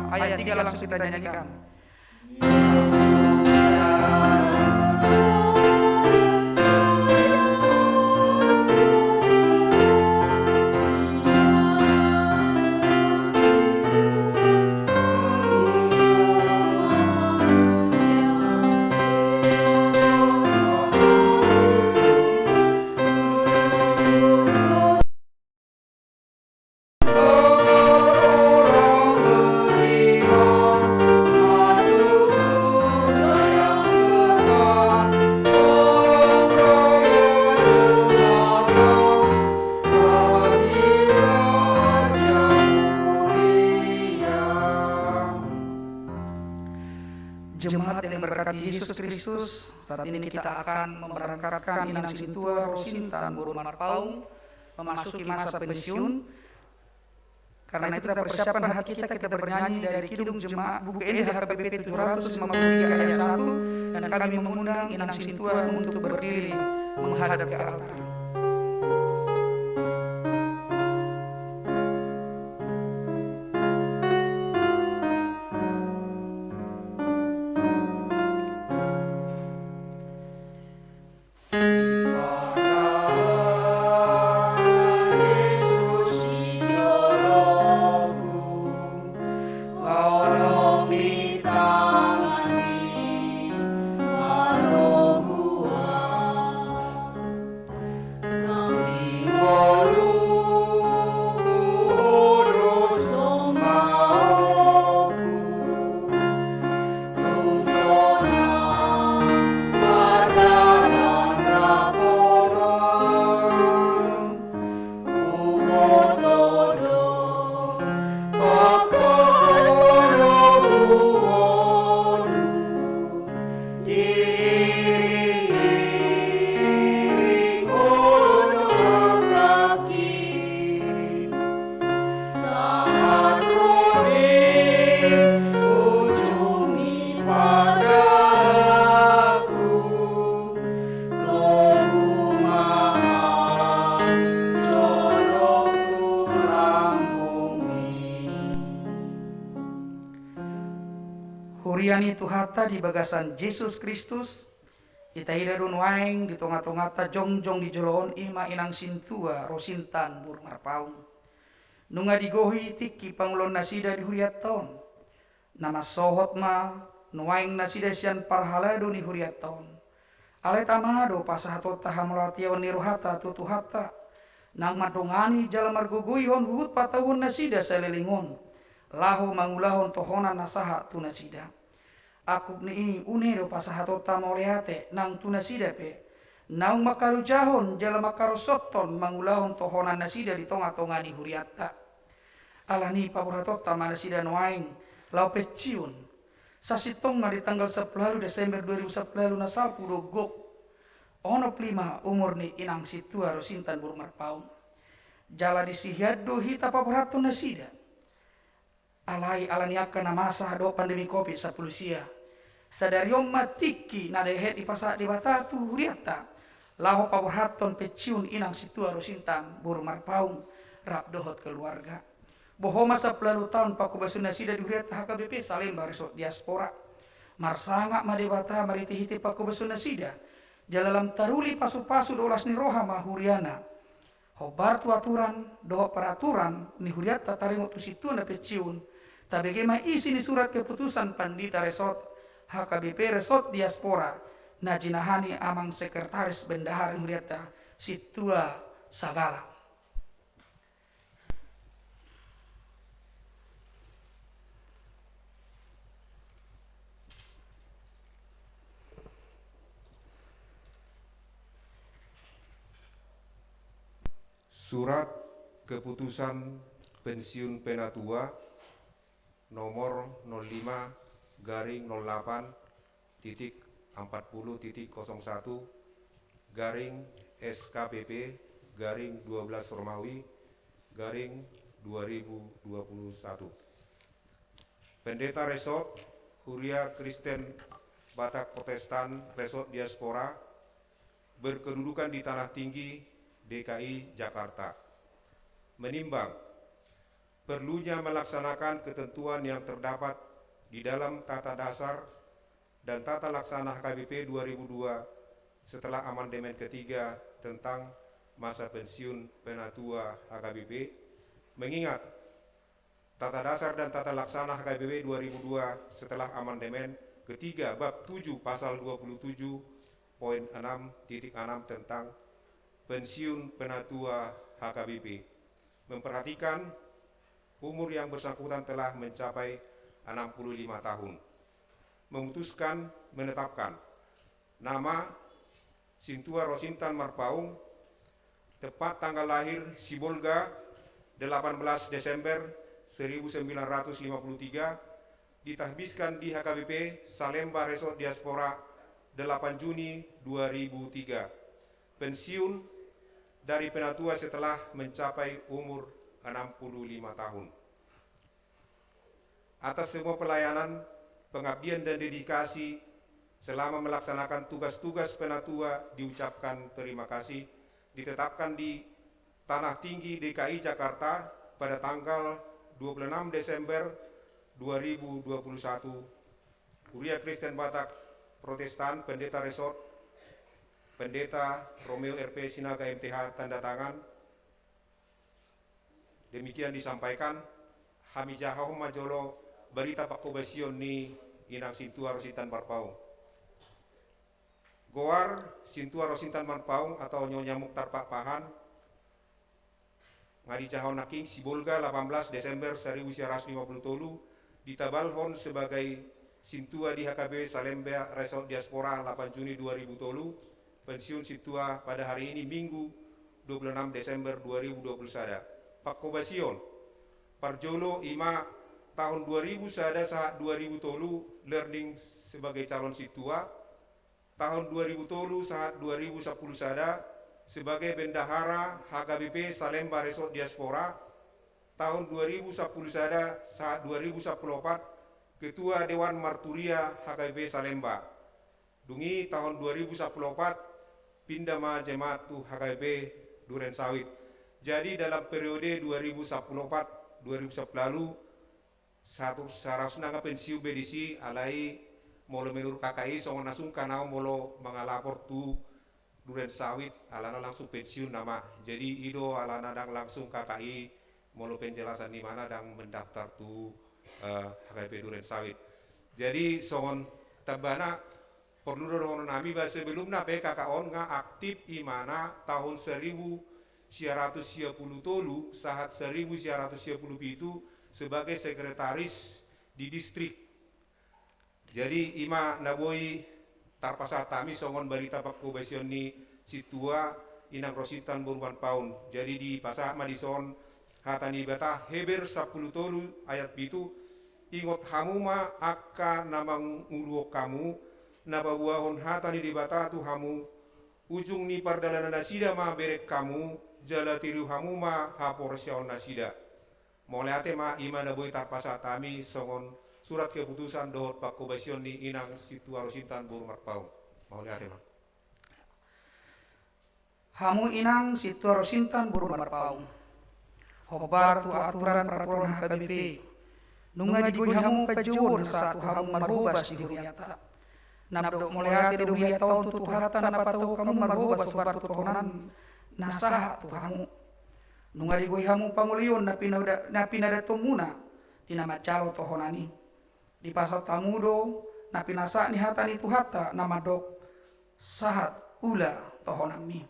Ayat 3 langsung kita nyanyikan. Yesus ya Kristus, saat ini kita akan memberangkatkan Inang Sintua Rosintan Buru Marpaung memasuki masa pensiun. Karena itu kita persiapkan hati kita bernyanyi dari Kidung Jemaat Buku Ende HKBP 753 ayat 1, dan kami mengundang Inang Sintua untuk berdiri menghadap ke altar. Huriani Tuhata di bagasan Yesus Kristus, ita hidadun waeng di tonga-tongata jongjong di joloon ima Inang Sintua Rosintan Buru Marpaung. Nunga digohi tiki pangulon nasida di huriaton. Nama sohot ma nuwaeng nasida sian parhalado ni huriaton. Ale tamado pasahato tahamlatiawan ni rohata tutuhata. Nang madongani jalan marguguyhon huhut patahun nasida selelingon. Lahu mangulahon tohonan nasaha tu nasida. Aku ni unido pasahato tamolehate nang tu nasida pe. Nang makarujahon jalan makarosotton mangulahon tohonan nasida di tonga-tongani huriata. Alani paburatot tamanasida noaing lau peciun. Sasitong di tanggal 10 Desember 2010 nasapu do gok. Ono plima umur ni Inang Sintua Rosintan Buru Marpaung. Jala disihiado hita paburaton nasida. Alai alaniaka na masa do pandemi Covid sa pulusia. Sadariong matiki na dehet ipasa di batatu huriata. Laho paborhaton peciun Inang Sintua Rosintan Buru Marpaung rap dohot keluarga. Bohoma sa pelalu tahun pakubasun nasida di huriata HKBP Salemba Resort Diaspora. Marsanga madebata maritihiti pakubasun nasida. Jalalam taruli pasu-pasu dolas ni roha mahuriana. Hobar tu aturan doho peraturan ni huriata taringo tu situ na peciun. Tabegema isi ni surat keputusan Pandita Resort HKBP Resort Diaspora na jinahani amang sekretaris bendahara huriata Situa Sagala. Surat Keputusan Pensiun Penatua nomor 05-08-0001-SKPP-12 Romawi -2021. Pendeta Resort Huria Kristen Batak Protestan Resort Diaspora berkedudukan di Tanah Tinggi DKI Jakarta, menimbang perlunya melaksanakan ketentuan yang terdapat di dalam Tata Dasar dan Tata Laksana HKBP 2002 setelah amandemen ketiga tentang masa pensiun penatua HKBP, mengingat Tata Dasar dan Tata Laksana HKBP 2002 setelah amandemen ketiga bab 7 pasal 27.6.6 tentang pensiun penatua HKBP memperhatikan umur yang bersangkutan telah mencapai 65 tahun. Memutuskan menetapkan nama Sintua Rosintan Marpaung, tepat tanggal lahir Sibolga 18 Desember 1953, ditahbiskan di HKBP Salemba Resort Diaspora 8 Juni 2003. Pensiun dari penatua setelah mencapai umur 65 tahun. Atas semua pelayanan, pengabdian dan dedikasi selama melaksanakan tugas-tugas penatua diucapkan terima kasih. Ditetapkan di Tanah Tinggi DKI Jakarta pada tanggal 26 Desember 2021. Huria Kristen Batak Protestan Pendeta Resort Pendeta Romeo RP Sinaga MTH tanda tangan. Demikian disampaikan Hamijah Majolo Berita Pakobasion ni Inang Sintua Rosintan Marpaung. Goar Sintua Rosintan Marpaung atau Nyonya Mukhtar Pak Pahan Ngadi Cahon Naking Sibolga 18 Desember 1950 tolu ditabalhon sebagai Sintua di HKB Salemba Resort Diaspora 8 Juni 2000 tolu. Pensiun Sintua pada hari ini Minggu 26 Desember 2020 sada. Pakobasion Parjolo Ima tahun 2000 sada saat 2000 tolu learning sebagai calon Sintua. Tahun 2000 tolu saat 2010 sada sebagai bendahara HKBP Salemba Resort Diaspora. Tahun 2010 sada saat 2014 Ketua Dewan Marturia HKBP Salemba. Dungi tahun 2014 pindah ma jemaat tu HKBP Duren Sawit. Jadi dalam periode 2014-2010 lalu satu sarasna pensiu bedisi alai molo menurut KKI songon nasung kanau molo mengalapor tu Duren Sawit alana langsung pensiun nama. Jadi ido alana dang langsung KKI molo penjelasan di mana dang mendaftar tu HKBP Duren Sawit. Jadi songon tabana perlu dorong nami bahasa sebelumnya PKKON nga aktif imana tahun 1910 tolu saat 1910 itu sebagai sekretaris di distrik. Jadi ima naboi tarpasatami songon berita Pakobasion ni Situa Inang Rosintan Burman Paun. Jadi di pasah Madison hatani bata Heber 10 tolu ayat itu ingot hamuma akka namang uruok kamu nababuahon hatani di bata tu hamu ujung ni pardalanan nasida ma berek kamu jala tiru hamu ma haporsyaon nasida. Moleate ma ima naboi tarpasatami songon surat keputusan dohot Pakobasion ni Inang Situa Rosintan Burman Paun. Moleate ma. Hamu Inang Situa Rosintan Burman Marpaung. Hobar tu aturan peraturan HKBP. Nunga digoi hamu pajuon satu hamu marhubas di huriata. Nabdo mulai do huriata on tu hatan apa tahu kamu marhubas sobar tu tohonan nasah tu hamu. Nunga digoi hamu pangulion napi nada tomuna di nama calo tohonani. Di pasal tamudo napi nasa ni hatani tu hata nama dok sahat ula tohonami.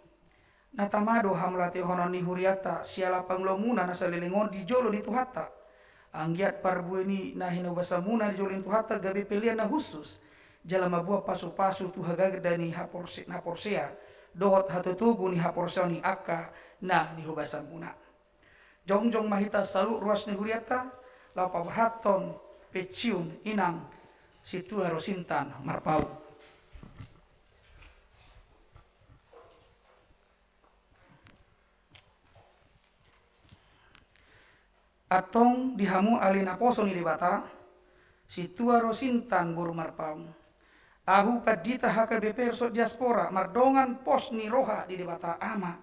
Natamado hamlati hononi huriata siala panglomuna nasalilingon di jolo di tuhata. Anggiat parbueni nahino basamuna di jolo di tuhata gabi pilihan na khusus. Jala mabua pasu-pasu tu hagaga ni haporsea. Dohot hatutugu ni haporsea ni akka na di basamuna. Jongjong mahita salu ruas ni huriata. Lapa bahaton peciun Inang Situa Rosintan Marpaung. Atong dihamu alina poso ni dibata Situa Rosintan Buru Marpaung. Ahu padita HKBP Resort Diaspora mardongan pos ni roha di dibata ama.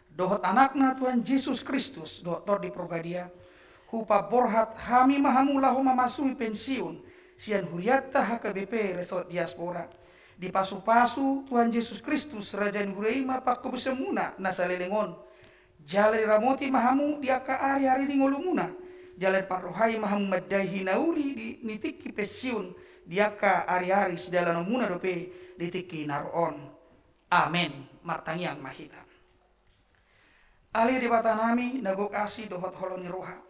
Dohot anakna Tuhan Yesus Kristus doktor di Probadia. Hupa borhat hami mahamu lahu mamasui pensiun. Sian huriata HKBP Resort Diaspora. Di pasu-pasu Tuhan Yesus Kristus Rajan Hureima Pakobasemuna nasalelengon. Jalan ramoti mahamu diaka hari-hari di ngolumuna. Jalan parrohai mahamu madai nauli di nitiki pensiun diaka hari-hari sedalan muna dope ditiki naroon. Amen. Martangiang mahita. Ali di batanami nagok asi dohot holoni roha.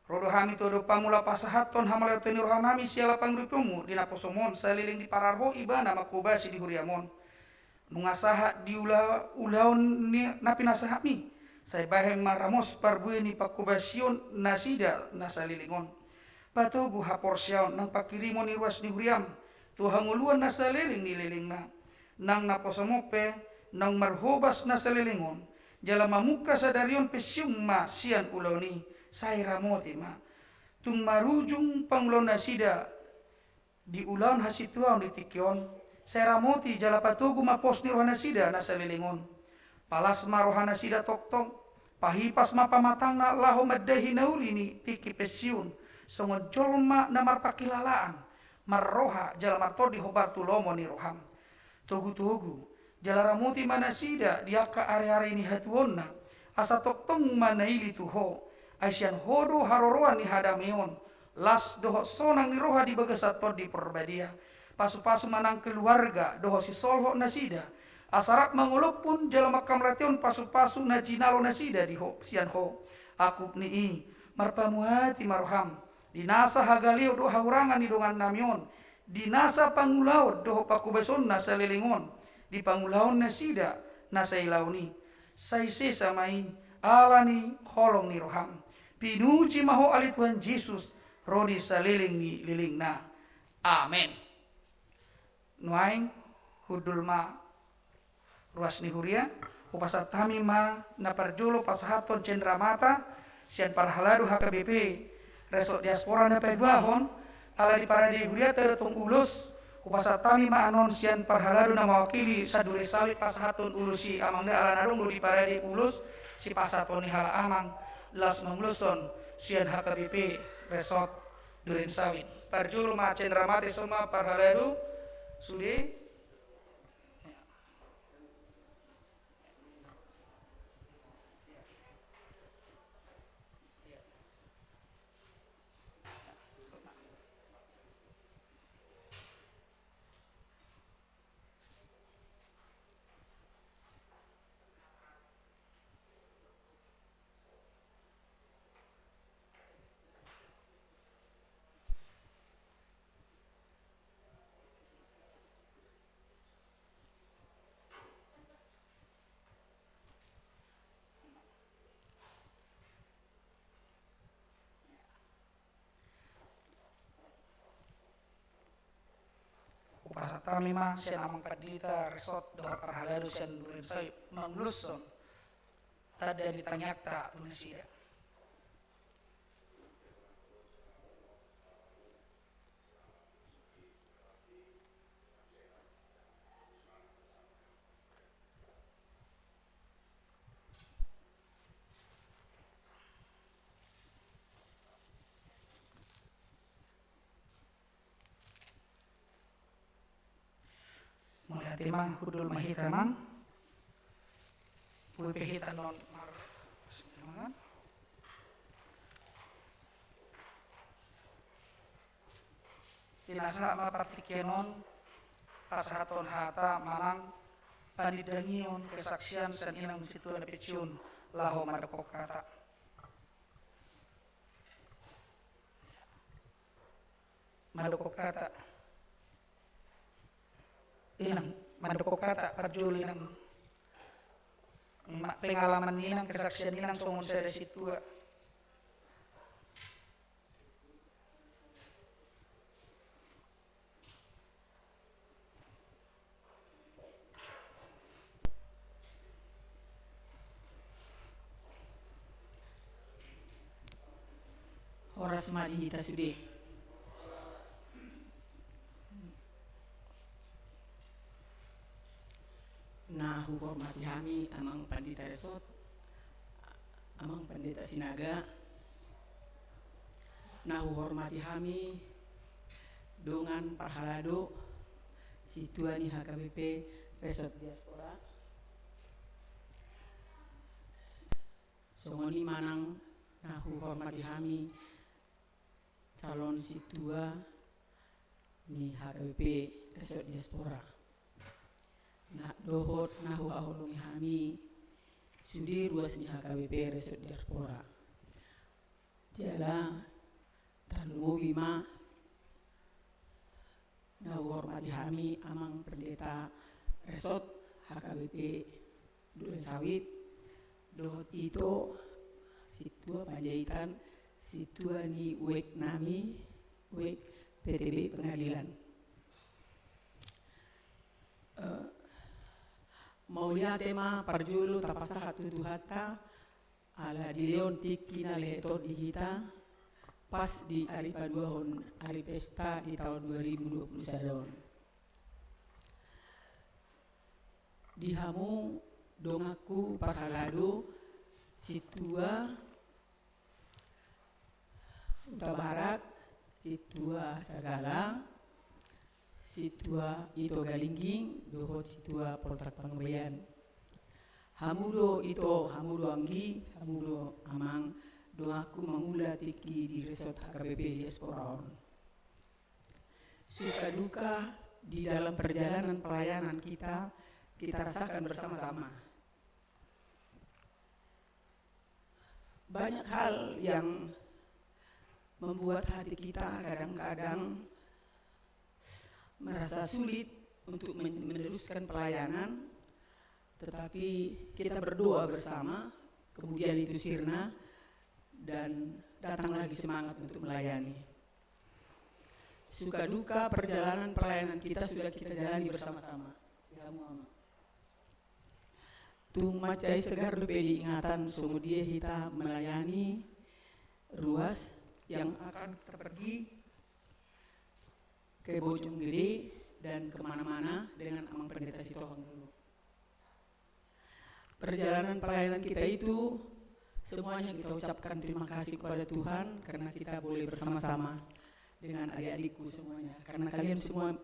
Rodo hami todo pamula pasahaton hamalayoto ni roha nami siala pangripomu di naposomon saliling di pararho ibana makubasi di huriamon. Nungasaha di ulaon ni napinasahami. Saya baheng maramos parbueni Pakobasion nasida nasalilingon. Patugu haporsyaon nang pakirimon ni ruas ni huriam. Tuhanguluan nasaliling nililingna. nang naposomope nang marhobas na salilingon jala mamuka sa darion pesyong ma sian uloni saira moti ma tung marujung panglon na sida di ulan hasituan di tikyon saira moti jala patugu mapos ni rohana sida na salilingon palas marohana sida toktok pahipas mapamatang na laho maddahi nauli ni tiki pesyun songon jolma na marpakilalaan marroha jala martodi hobar tulomo ni roham tugu-tugu jala ramuti manasida diaka are-are ni hatuonna asa toktong manaili tuho Aisyan hodo haroroan ni hadameon las doho sonang ni roha di bagasator di perbadia pasu-pasu manang keluarga doho si solho nasida asarak mangulop pun jala makam lation pasu-pasu na jinalo nasida di ho sian ho akup ni marpamuati marham dinasa hagalio do haurangan ni dongan namion dinasa pangulaot doho pakubeson na salilingon di pangulaon nasida na sailauni saise samai alani holong ni roham pinuji maho ali Tuhan Yesus rodi saliling ni lilingna amen nuaing hudulma ruas ni huria upasat tamima na parjolo pasahaton cendramata sian parhaladu HKBP resok diaspora na peduahon ala di parade huria tertung ulus upasat tamima anon sian parhaladu na mawakili sadure sawit pasahaton ulusi amangda ala narung di parade ulus si pasaton ni hala amang las mangluson sian HKBP resort duren sawit parjulu ma cendramate soma parhaladu sude upasatami ma sian amang padita resort doha parhaladu sian duren sawit mangluson tada ditanyakta tunasida mulai mang hudul mahita mang pui pehita non mar tinasa ma partikenon pasahaton hata manang panidangion kesaksian san inang situan peciun laho madakok kata madakok kata inang madakok kata parjuli inang pengalaman inang kesaksian inang songon saya dari situ Horas mali hita sude. Nah, hormati kami amang pandita resort, amang pendeta sinaga. Nah, hormati kami dengan parhalado situani HKBP resort diaspora. Songoni manang nahu hormati kami calon situa ni HKBP resort diaspora. Nah dohot nahu ahulungi kami sudi ruas ni HKBP resort diaspora. Jala talungu bima nahu hormati kami amang pendeta resort HKBP Duren Sawit. Dohot itu situa Panjaitan situa ni wek nami wek PTB Pengadilan. Maulia tema parjulu tapasahat tutuhata ala di leon tiki na leheto di hita pas di hari paduahon hari pesta di tahun 2021. Dihamu dongaku parhalado situa Uta Barat, situa Sagala, situa Ito Galingging, dohot situa Poltak Pangbayan. Hamudo ito, hamudo anggi, hamudo amang, doaku mangula tiki di resort HKBP Diasporaon. Suka duka di dalam perjalanan pelayanan kita rasakan bersama-sama. Banyak hal yang membuat hati kita kadang-kadang merasa sulit untuk meneruskan pelayanan, tetapi kita berdoa bersama, kemudian itu sirna dan datang lagi semangat untuk melayani. Suka duka perjalanan pelayanan kita sudah kita jalani bersama-sama. Tung macai segar dupe diingatan sungguh dia kita melayani ruas yang akan kita pergi ke Bojonggede dan kemana-mana dengan Amang Pendeta Sitohang dulu. Perjalanan pelayanan kita itu semuanya kita ucapkan terima kasih kepada Tuhan karena kita boleh bersama-sama dengan adik-adikku semuanya. Karena kalian semua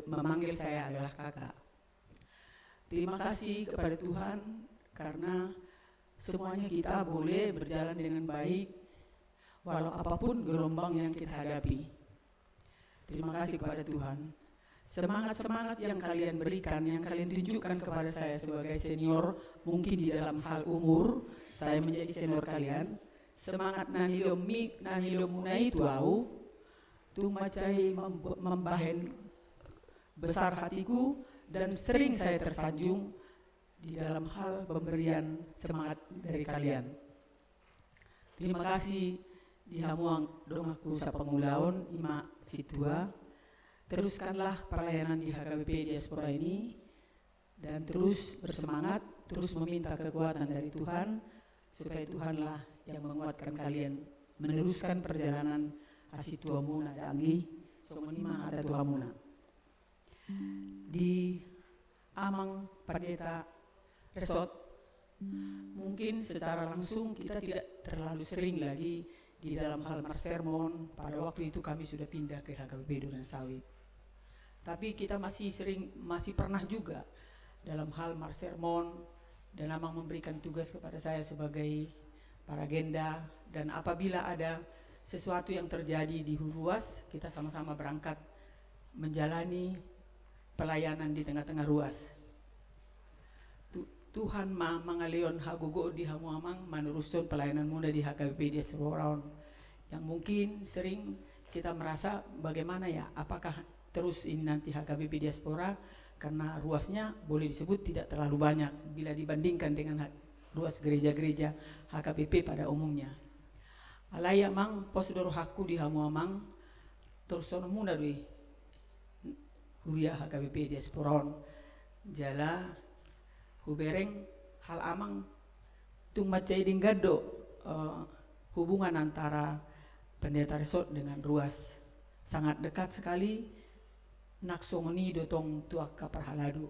memanggil saya adalah kakak. Terima kasih kepada Tuhan karena semuanya kita boleh berjalan dengan baik walau apapun gelombang yang kita hadapi. Terima kasih kepada Tuhan. Semangat-semangat yang kalian berikan, yang kalian tunjukkan kepada saya sebagai senior, mungkin di dalam hal umur, saya menjadi senior kalian. Semangat nanilo munai tuau, tumacai membahen besar hatiku, dan sering saya tersanjung di dalam hal pemberian semangat dari kalian. Terima kasih dihamuang dongaku sapangulaon ima situa. Teruskanlah pelayanan di HKBP Diaspora ini dan terus bersemangat, terus meminta kekuatan dari Tuhan supaya Tuhanlah yang menguatkan kalian meneruskan perjalanan asitua muna dangi somonima ada tuhamuna. Di Amang Pendeta Resort mungkin secara langsung kita tidak terlalu sering lagi di dalam hal sermon. Pada waktu itu kami sudah pindah ke HKBP Duren Sawit. Tapi kita masih pernah juga dalam hal sermon dan Amang memberikan tugas kepada saya sebagai paragenda, dan apabila ada sesuatu yang terjadi di ruas, kita sama-sama berangkat menjalani pelayanan di tengah-tengah ruas. Tuhan mangaleon hagogo di hamuamang meneruskan pelayanan muda di HKBP Diaspora yang mungkin sering kita merasa bagaimana ya, apakah terus ini nanti HKBP Diaspora karena ruasnya boleh disebut tidak terlalu banyak bila dibandingkan dengan ruas gereja-gereja HKBP pada umumnya. Alaya mang posdoro haku di hamuamang terus sono muna dui huria HKBP Diaspora jala hubereng hal amang tung macai dinggado hubungan antara Pendeta Resort dengan ruas sangat dekat sekali. Naksongoni dotong tuak kaparhaladu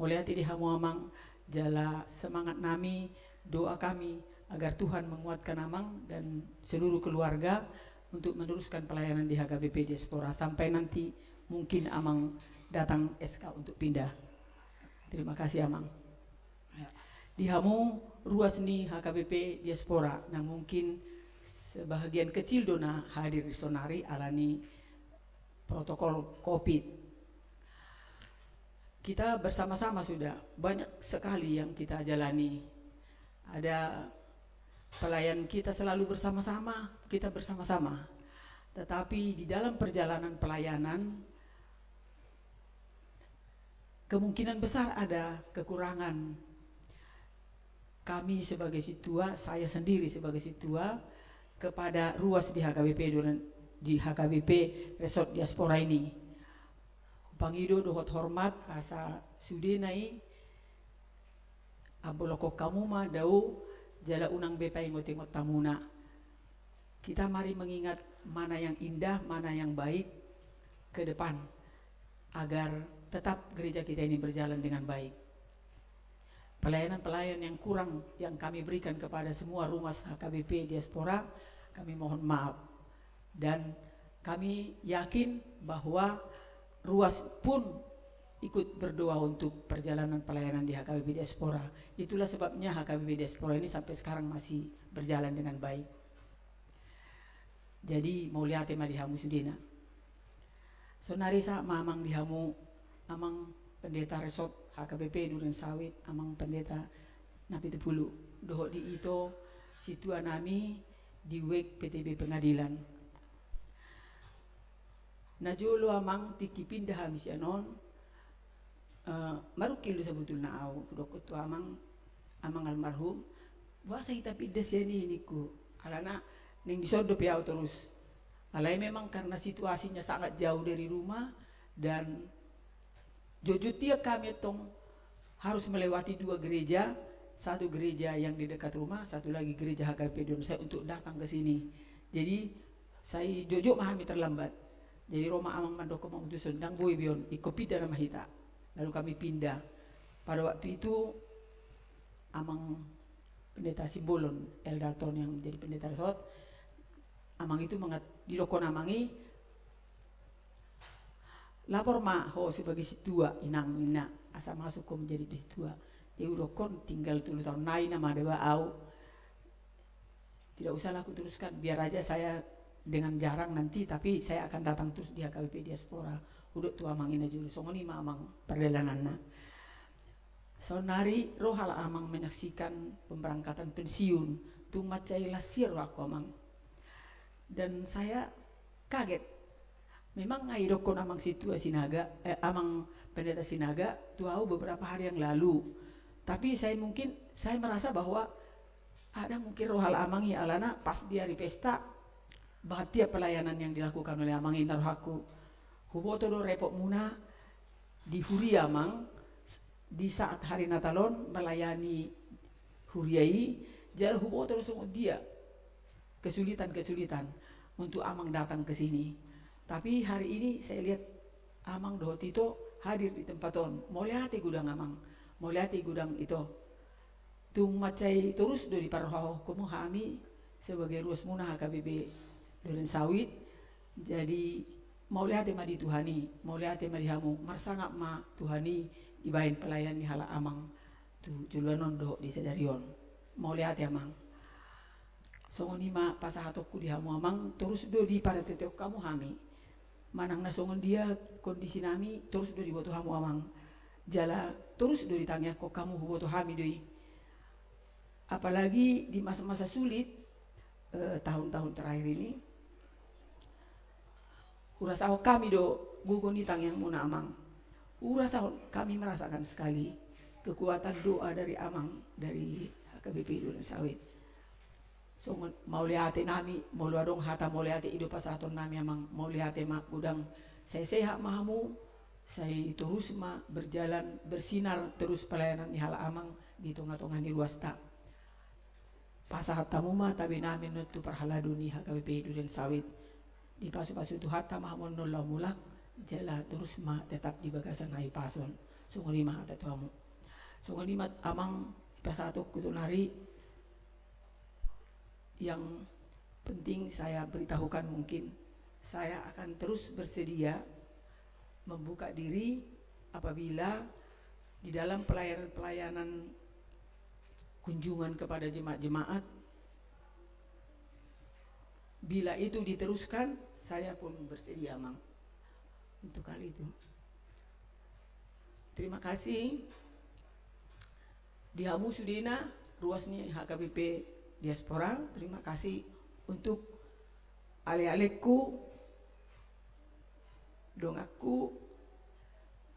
oleh hati dihamuamang jala semangat nami, doa kami agar Tuhan menguatkan Amang dan seluruh keluarga untuk meneruskan pelayanan di HKBP Diaspora sampai nanti mungkin Amang datang SK untuk pindah. Terima kasih Amang. Dihamu ruas ni HKBP Diaspora yang mungkin sebahagian kecil dona hadir di sonari alani protokol COVID. Kita bersama-sama sudah banyak sekali yang kita jalani. Ada pelayan kita selalu bersama-sama, kita bersama-sama. Tetapi di dalam perjalanan pelayanan kemungkinan besar ada kekurangan. Kami sebagai situa, saya sendiri sebagai situa kepada ruas di HKBP Resort Diaspora ini. Pangido dohot hormat asa sudenai aboloko kamu mah dau jala unang bepa ingot-ingot tamuna. Kita mari mengingat mana yang indah, mana yang baik ke depan agar tetap gereja kita ini berjalan dengan baik. Pelayanan-pelayanan yang kurang yang kami berikan kepada semua rumah HKBP Diaspora, kami mohon maaf. Dan kami yakin bahwa Ruas pun ikut berdoa untuk perjalanan pelayanan di HKBP Diaspora. Itulah sebabnya HKBP Diaspora ini sampai sekarang masih berjalan dengan baik. Jadi mau lihat tema dihamu sudina. Sonari sa mamang dihamu amang pendeta resort HKBP Duren Sawit, amang pendeta Napi Tepulu. Doho di itu situa nami di wek PTB Pengadilan. Najolo amang tiki pindah habis anon marukil sebetulnya au dokot tu amang almarhum wasa kita pindah sini niku alana ning disodop ya terus alai memang karena situasinya sangat jauh dari rumah dan jujur dia kami tong harus melewati 2 gereja, satu gereja yang di dekat rumah, satu lagi gereja HKBP Duren Sawit untuk datang ke sini. Jadi saya jujur memahami terlambat. Jadi Roma amang mandoko mau itu sendang boy bion ikopi dalam mahita. Lalu kami pindah. Pada waktu itu amang pendeta Simbolon Eldaton yang menjadi pendeta resort, amang itu di dokon amangi lapor ma ho sebagai situa inang ina asa masuk ko menjadi situa. Dia dokon tinggal 3 tahun naik nama dewa au. Tidak usah aku teruskan, biar aja saya dengan jarang nanti, tapi saya akan datang terus di HKBP Diaspora. Udah tua mangina julu songoni mamang perdelananna. Sonari rohal amang menyaksikan pemberangkatan pensiun tu macai lasir aku amang. Dan saya kaget. Memang ngai dokon amang situa sinaga, amang pendeta sinaga tuau beberapa hari yang lalu. Tapi saya merasa bahwa ada mungkin rohal amang ya alana pas di hari pesta bahagia pelayanan yang dilakukan oleh amang inarohaku huboto do repot muna di Huria amang di saat hari Natalon melayani Huriai jala huboto semua dia kesulitan untuk amang datang ke sini. Tapi hari ini saya lihat amang dohotito hadir di tempat on mau lihat gudang amang, mau lihat gudang itu tung macai terus dari paroho kumuhami sebagai ruas munah HKBP Duren Sawit. Jadi mau lihat tema di Tuhani, mau lihat tema di hamu marsangap ma Tuhani dibain pelayan di hala amang tu juluanon do di sedarion mau lihat ya mang songoni ma pasahatokku di hamu amang terus do di pada tetek kamu hami manang na songon dia kondisi nami terus do di boto hamu amang jala terus do ditanya kok kamu boto hami doi, apalagi di masa-masa sulit tahun-tahun terakhir ini urasao kami do gugoni tang yang muna amang. Urasao kami merasakan sekali kekuatan doa dari amang dari HKBP Duren Sawit. So mau lihat nami mau luadong hata mau lihat hidup pasaton nami amang mau lihat mak gudang saya sehat mahamu saya terus ma berjalan bersinar terus pelayanan di hala amang di tengah-tengah di ruas tak. Pasahat tamu ma tabi nami nutu perhaladu ni HKBP Duren Sawit. Di pasu-pasu itu hatta mahamon nolak mulak jala terus ma tetap di bagasan hai pason sungguh lima hata tuamu sungguh lima amang pasatu kutunari yang penting saya beritahukan mungkin saya akan terus bersedia membuka diri apabila di dalam pelayanan kunjungan kepada jemaat-jemaat bila itu diteruskan saya pun bersedia mang untuk kali itu. Terima kasih dihamu sudina ruasnya HKBP Diaspora. Terima kasih untuk ale-aleku dongaku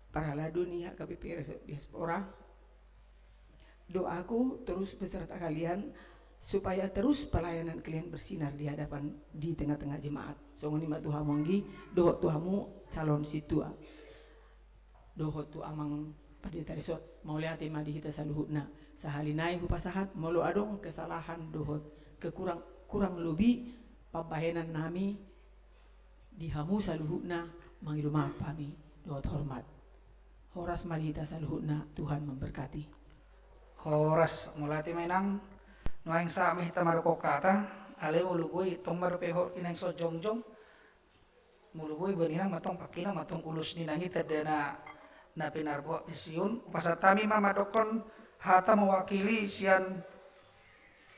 parhaladu nih HKBP Diaspora. Doaku terus beserta kalian supaya terus pelayanan kalian bersinar di hadapan di tengah-tengah jemaat. Songoni ma tuhamonggi doho tuhamu calon situa. Doho tu amang pendeta resort mau lihat tema di kita saluhutna. sahalinai hupasahat molo adong kesalahan dohot kurang lebih pabahenan nami dihamu saluhutna mangiduma pami dohot hormat. Horas marihita saluhutna, Tuhan memberkati. Horas mulati mainang nuaing sa mahita maroko kata ale muluboy tong marupeho kinang so jongjong muluboy beninang matong pakina matong ulus ni nangita dana na pinarbo pisiun pasatami mamadokon hata mewakili sian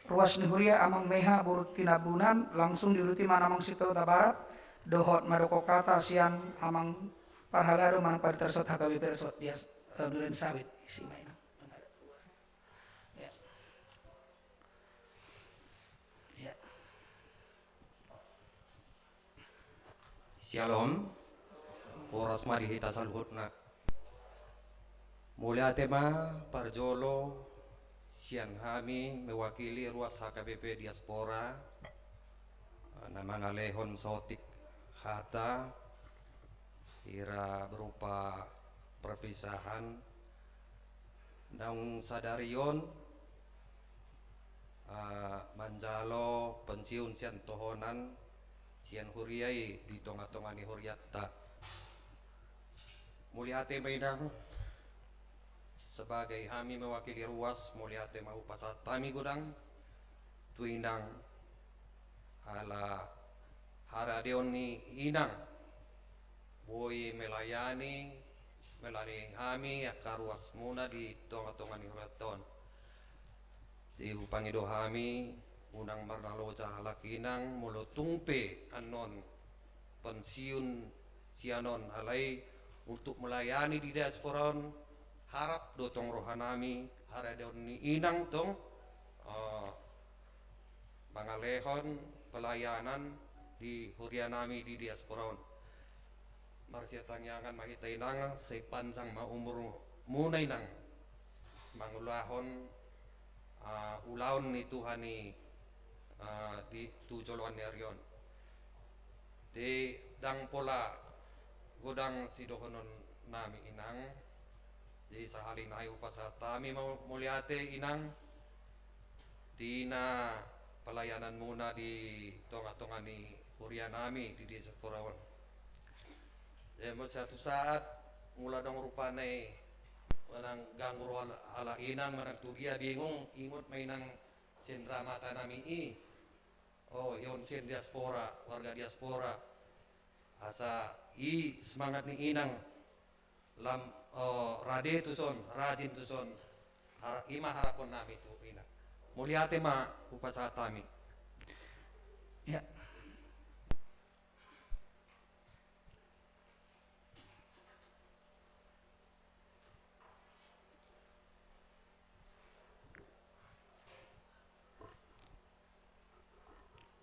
ruas ni huria amang meha burut tinabunan langsung diuruti manamang situ barat dohot madoko kata sian amang parhalado manang paritersot hakawi persot dia duren sawit isi mainang. Shalom, horas marihita saluhutna. Mulia tema parjolo sian kami mewakili ruas HKBP diaspora nama ngalehon sotik hata ira berupa perpisahan dan sadarion manjalo pensiun sian tohonan sian huriai di tonga-tonga ni huriatta muliate mainang sebagai kami mewakili ruas muliate mau pasat tami gudang tuinang ala haradeon ni inang boy melayani kami akaruas muna di tonga-tonga ni huriatton di hupangido kami unang marnaloja halakinang mulo tungpe anon pensiun sianon alai untuk melayani di diasporon harap dotong rohanami haradon ni inang tong mangalehon pelayanan di hurianami di diasporon marsia tangyangan makita inang sepanjang maumur munay nang mangulahon ulaon ni Tuhani di tujoloan nerion di dang pola godang sidohonon nami inang di sahalin ayu pasatami mau muliate inang dina pelayanan muna di tonga-tonga ni hurianami di desa Purawan. Demo satu saat mula dong rupane manang ganggu ala inang manang tu dia bingung ingut mainang cendera mata nami oh yon sen diaspora warga diaspora asa semangat ni inang lam rade tuson rajin tuson ima harapon nami tu inang muliate ma upasatami Ya.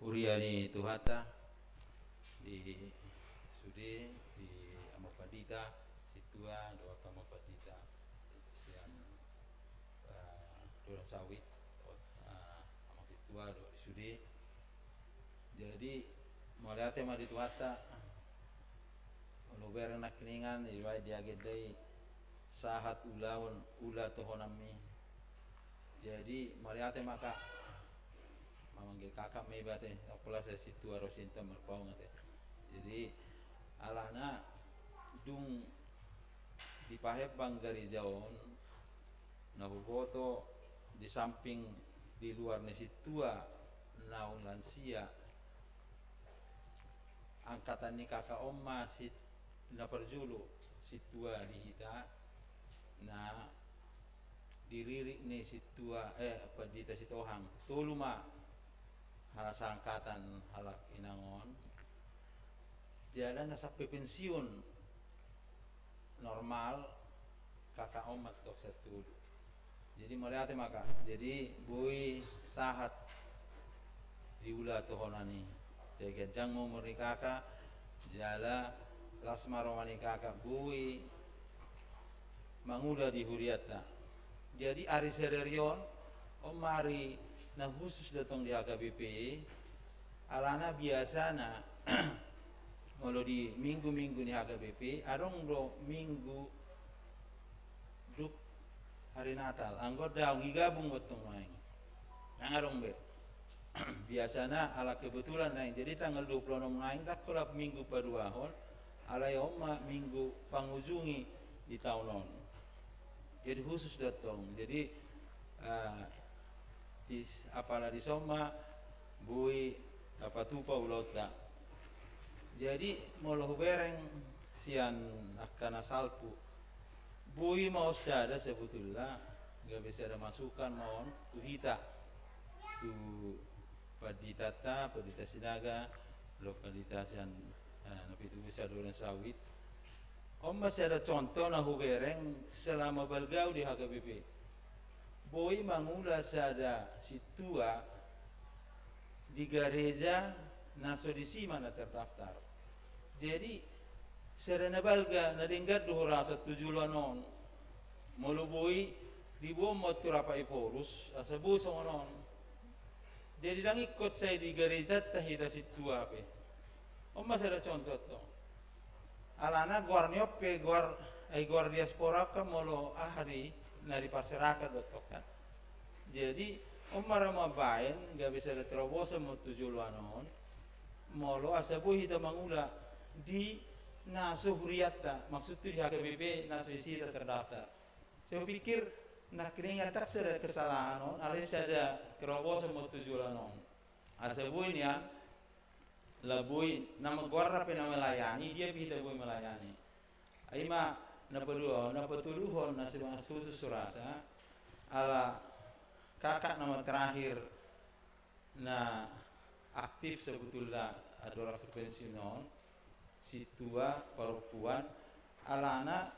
Uriani Tuhata di Sude di Amapadita Situa doa Amapadita sian doa sawit Amasitua doa di Sude jadi melihatnya mah di Tuhata luber nak keningan iwai diagedai sahat ulaun ula tohonami jadi melihatnya maka manggil kakak me bate apalah saya situ arosinta merpau ngate jadi alana dung dipahep bang dari jauh nahugoto di samping di luar nasi tua naung lansia angkatan ni kakak oma sit na perjulu situa di ita na diririk ni situa pedita sitohang tuluma hasa angkatan halak inangon jalan sampai pensiun normal kakak omat dok satu jadi melihat maka jadi bui sahat diulah tuhonani jaga jang mau kakak jala lasmaromani kakak bui manguda di huriata jadi ari sererion omari nah khusus datang di HKBP alana biasana kalau di minggu-minggu di HKBP arong do minggu duk hari Natal anggot daung gabung betung main ngarong be biasanya ala kebetulan naik jadi tanggal 26 naik tak kolap minggu paduahon ala yoma minggu pangujungi di tahunon jadi khusus datang jadi di apalah di soma bui apa tupa ulota jadi moloh bereng sian akan asalpu bui mau ada sebetulnya nggak bisa ada masukan mohon tuhita tu paditata padita sinaga lo padita sian napi tu bisa dolen sawit masih ada contoh na hubereng selama balgau di HKBP boi mangula sada situa di gereja naso di sima na terdaftar jadi serena balga na denggat doh rasa tujulanon mulu boi di bom motor apa iporus asabu songonon jadi dang ikut saya di gereja tahita situa pe masih ada contoh to alana guar nyope guar diaspora ka molo ahri nari pasiraka dotok kan jadi marama bain gak bisa diterobosan mo tujuluanon molo asabu hita mangula di naso huriata maksud itu di HKBP naso isi terdaftar saya pikir nak kini ngatak ada kesalahan alis ada terobosan mo tujuluanon asabu ini ya labui nama guarra pe nama melayani dia bisa bui melayani aima napatuluhon na si susu surasa ala kakak nama terakhir na aktif sebetulnya adalah pensiunon si tua perempuan alana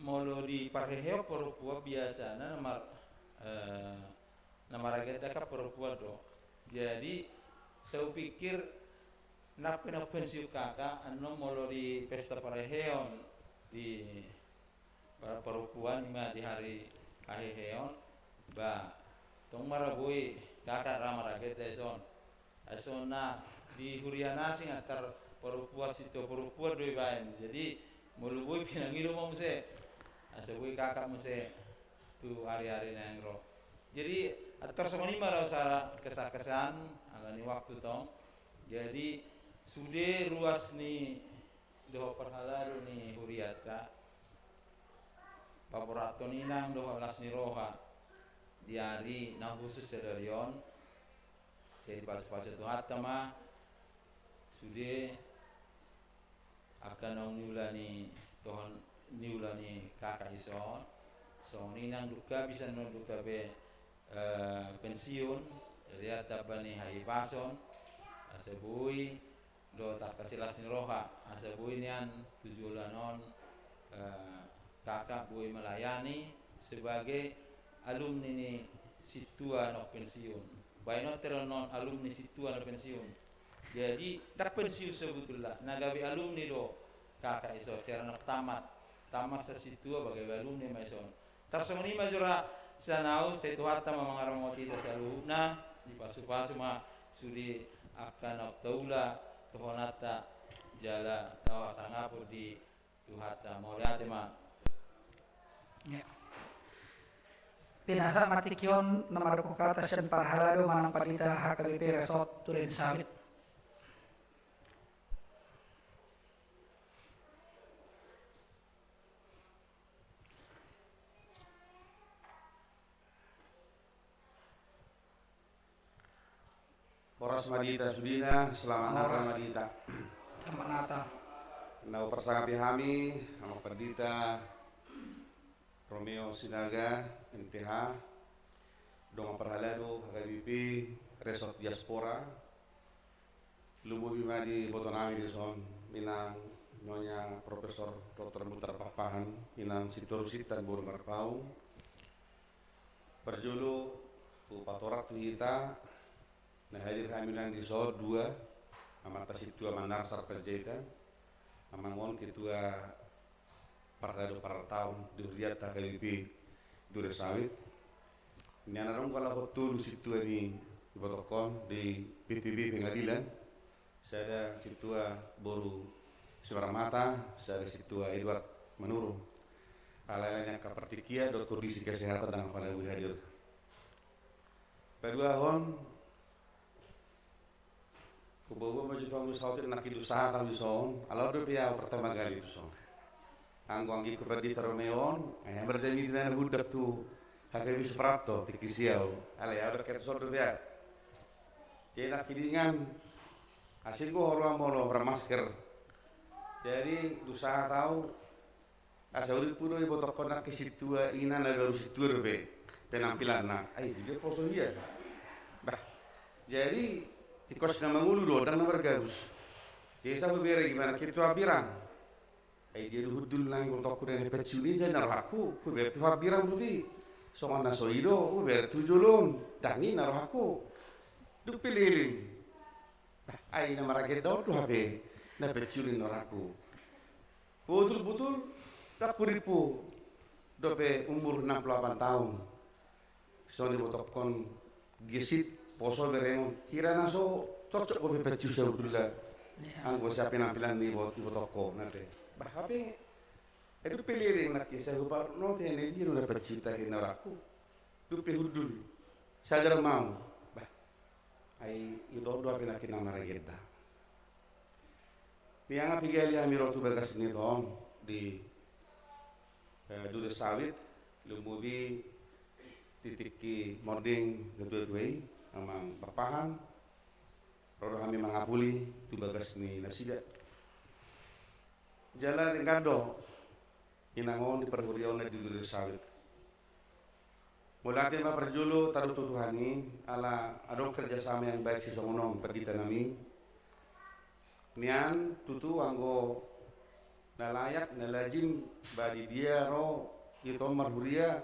molo di parheo perempuan biasa nama rageta ka perempuan do jadi saya pikir nak pensiun kakak anu molo di pesta pareheon di perempuan di hari kaheheon ba tong marabui kakak ramaraget deson asona di huriana sing antar perempuan situ perempuan doi bain jadi mulubui pinangiru mau se asabui kakak muse tu hari-hari nangro jadi atar semua ini marau sara kesan alani waktu tong jadi sudah ruas ni doh perhalaru ni huriata paporato ninang doh alas ni roha di hari na khusus sedarion jadi pas itu hatama sudah akan niulani tohon niulani kakak ison so ninang duka bisa non duka be pensiun jadi atabani hai pason asebui do tak kasilas ni roha asebui nian tujulanon kakak bui melayani sebagai alumni ni situa no pensiun baino teronon alumni situa no pensiun jadi tak pensiun sebetulnya nagawi alumni do kakak iso secara nak tamat sesitua bagai alumni maison tarsomoni majura sanau setuata mamangaramo kita saluna di pasu-pasu ma sudi akan taula tohonata jala tawa sangapu di tuhata moliate ma ya pinasa matikion nomor kata sen parhalado manang padita HKBP Resort Duren Sawit Poros Madita Sudina, selamat Natal Madita. Selamat Natal. Nau persangapi kami, nama Padita Romeo Sinaga, NTH, Doma Perhalado, HKBP, Resort Diaspora, Lumu Bimadi Botonami Dison, Minang Nyonya Profesor Dr. Mutar Papahan, Minang Sitor Sitan Burung Marpau, Perjulu Upatorak kita, nah hadir kami yang di SO 2 amata situa Manarsar Penjeta amangon ketua Pardado Paratau di Huriata KBP Duren Sawit ini anarong kalau hotul situa ni di Botokon di PTB Pengadilan saya ada situa Boru Suramata saya ada situa Edward Manuru Alainya kapertikia dot kondisi kesehatan dan pada hadir. Kedua hon kubawa maju kamu sautin nak hidup saat kami song, alau dia pertama kali itu song. Anggi keperdi taromeon, ayam berjami dengan budak tu, hakai seprato tikisiau, alai ada kerso dia. Cina kidingan, asin gua orang mau bermasker. Jadi usaha tahu, asal udah puno ibu toko nak kesitua ina naga usitur be, penampilan nak, dia poso dia. Bah, jadi tikos nama ngulu do dan nama bergaus. Desa berbeda gimana kita abirang. Dia hudul nang untuk dengan peculi saya naraku, beber tu abirang budi. Soalnya soido, beber tu jolon, dani naraku. Du pililing. Ai nama rakyat do tu habe, na peculi naraku. Betul tak kuripu. Dope umur 68 tahun. Soalnya botokon gesit poso bereng kira naso cocok ko pecu saudula anggo sa penampilan ni ibu toko nanti bah ape itu pilihin nak kisah lupa no tene dia udah pecinta kinaraku tu pehudul sadar mau bah ai itu dua penakin nama regeda yang apigal yang miro tu bagas ni dong di dulu sawit lumubi titiki mording gedue amang bapahan rodo kami mangapuli tu bagas ni nasida jalan engkado inangon di perhurian di dulu sawit mulai ma perjulu taruh tuduhani ala adong kerjasama yang baik si songonong perdita nami nian tutu anggo nalayak nalajim badi dia ro itu marhuria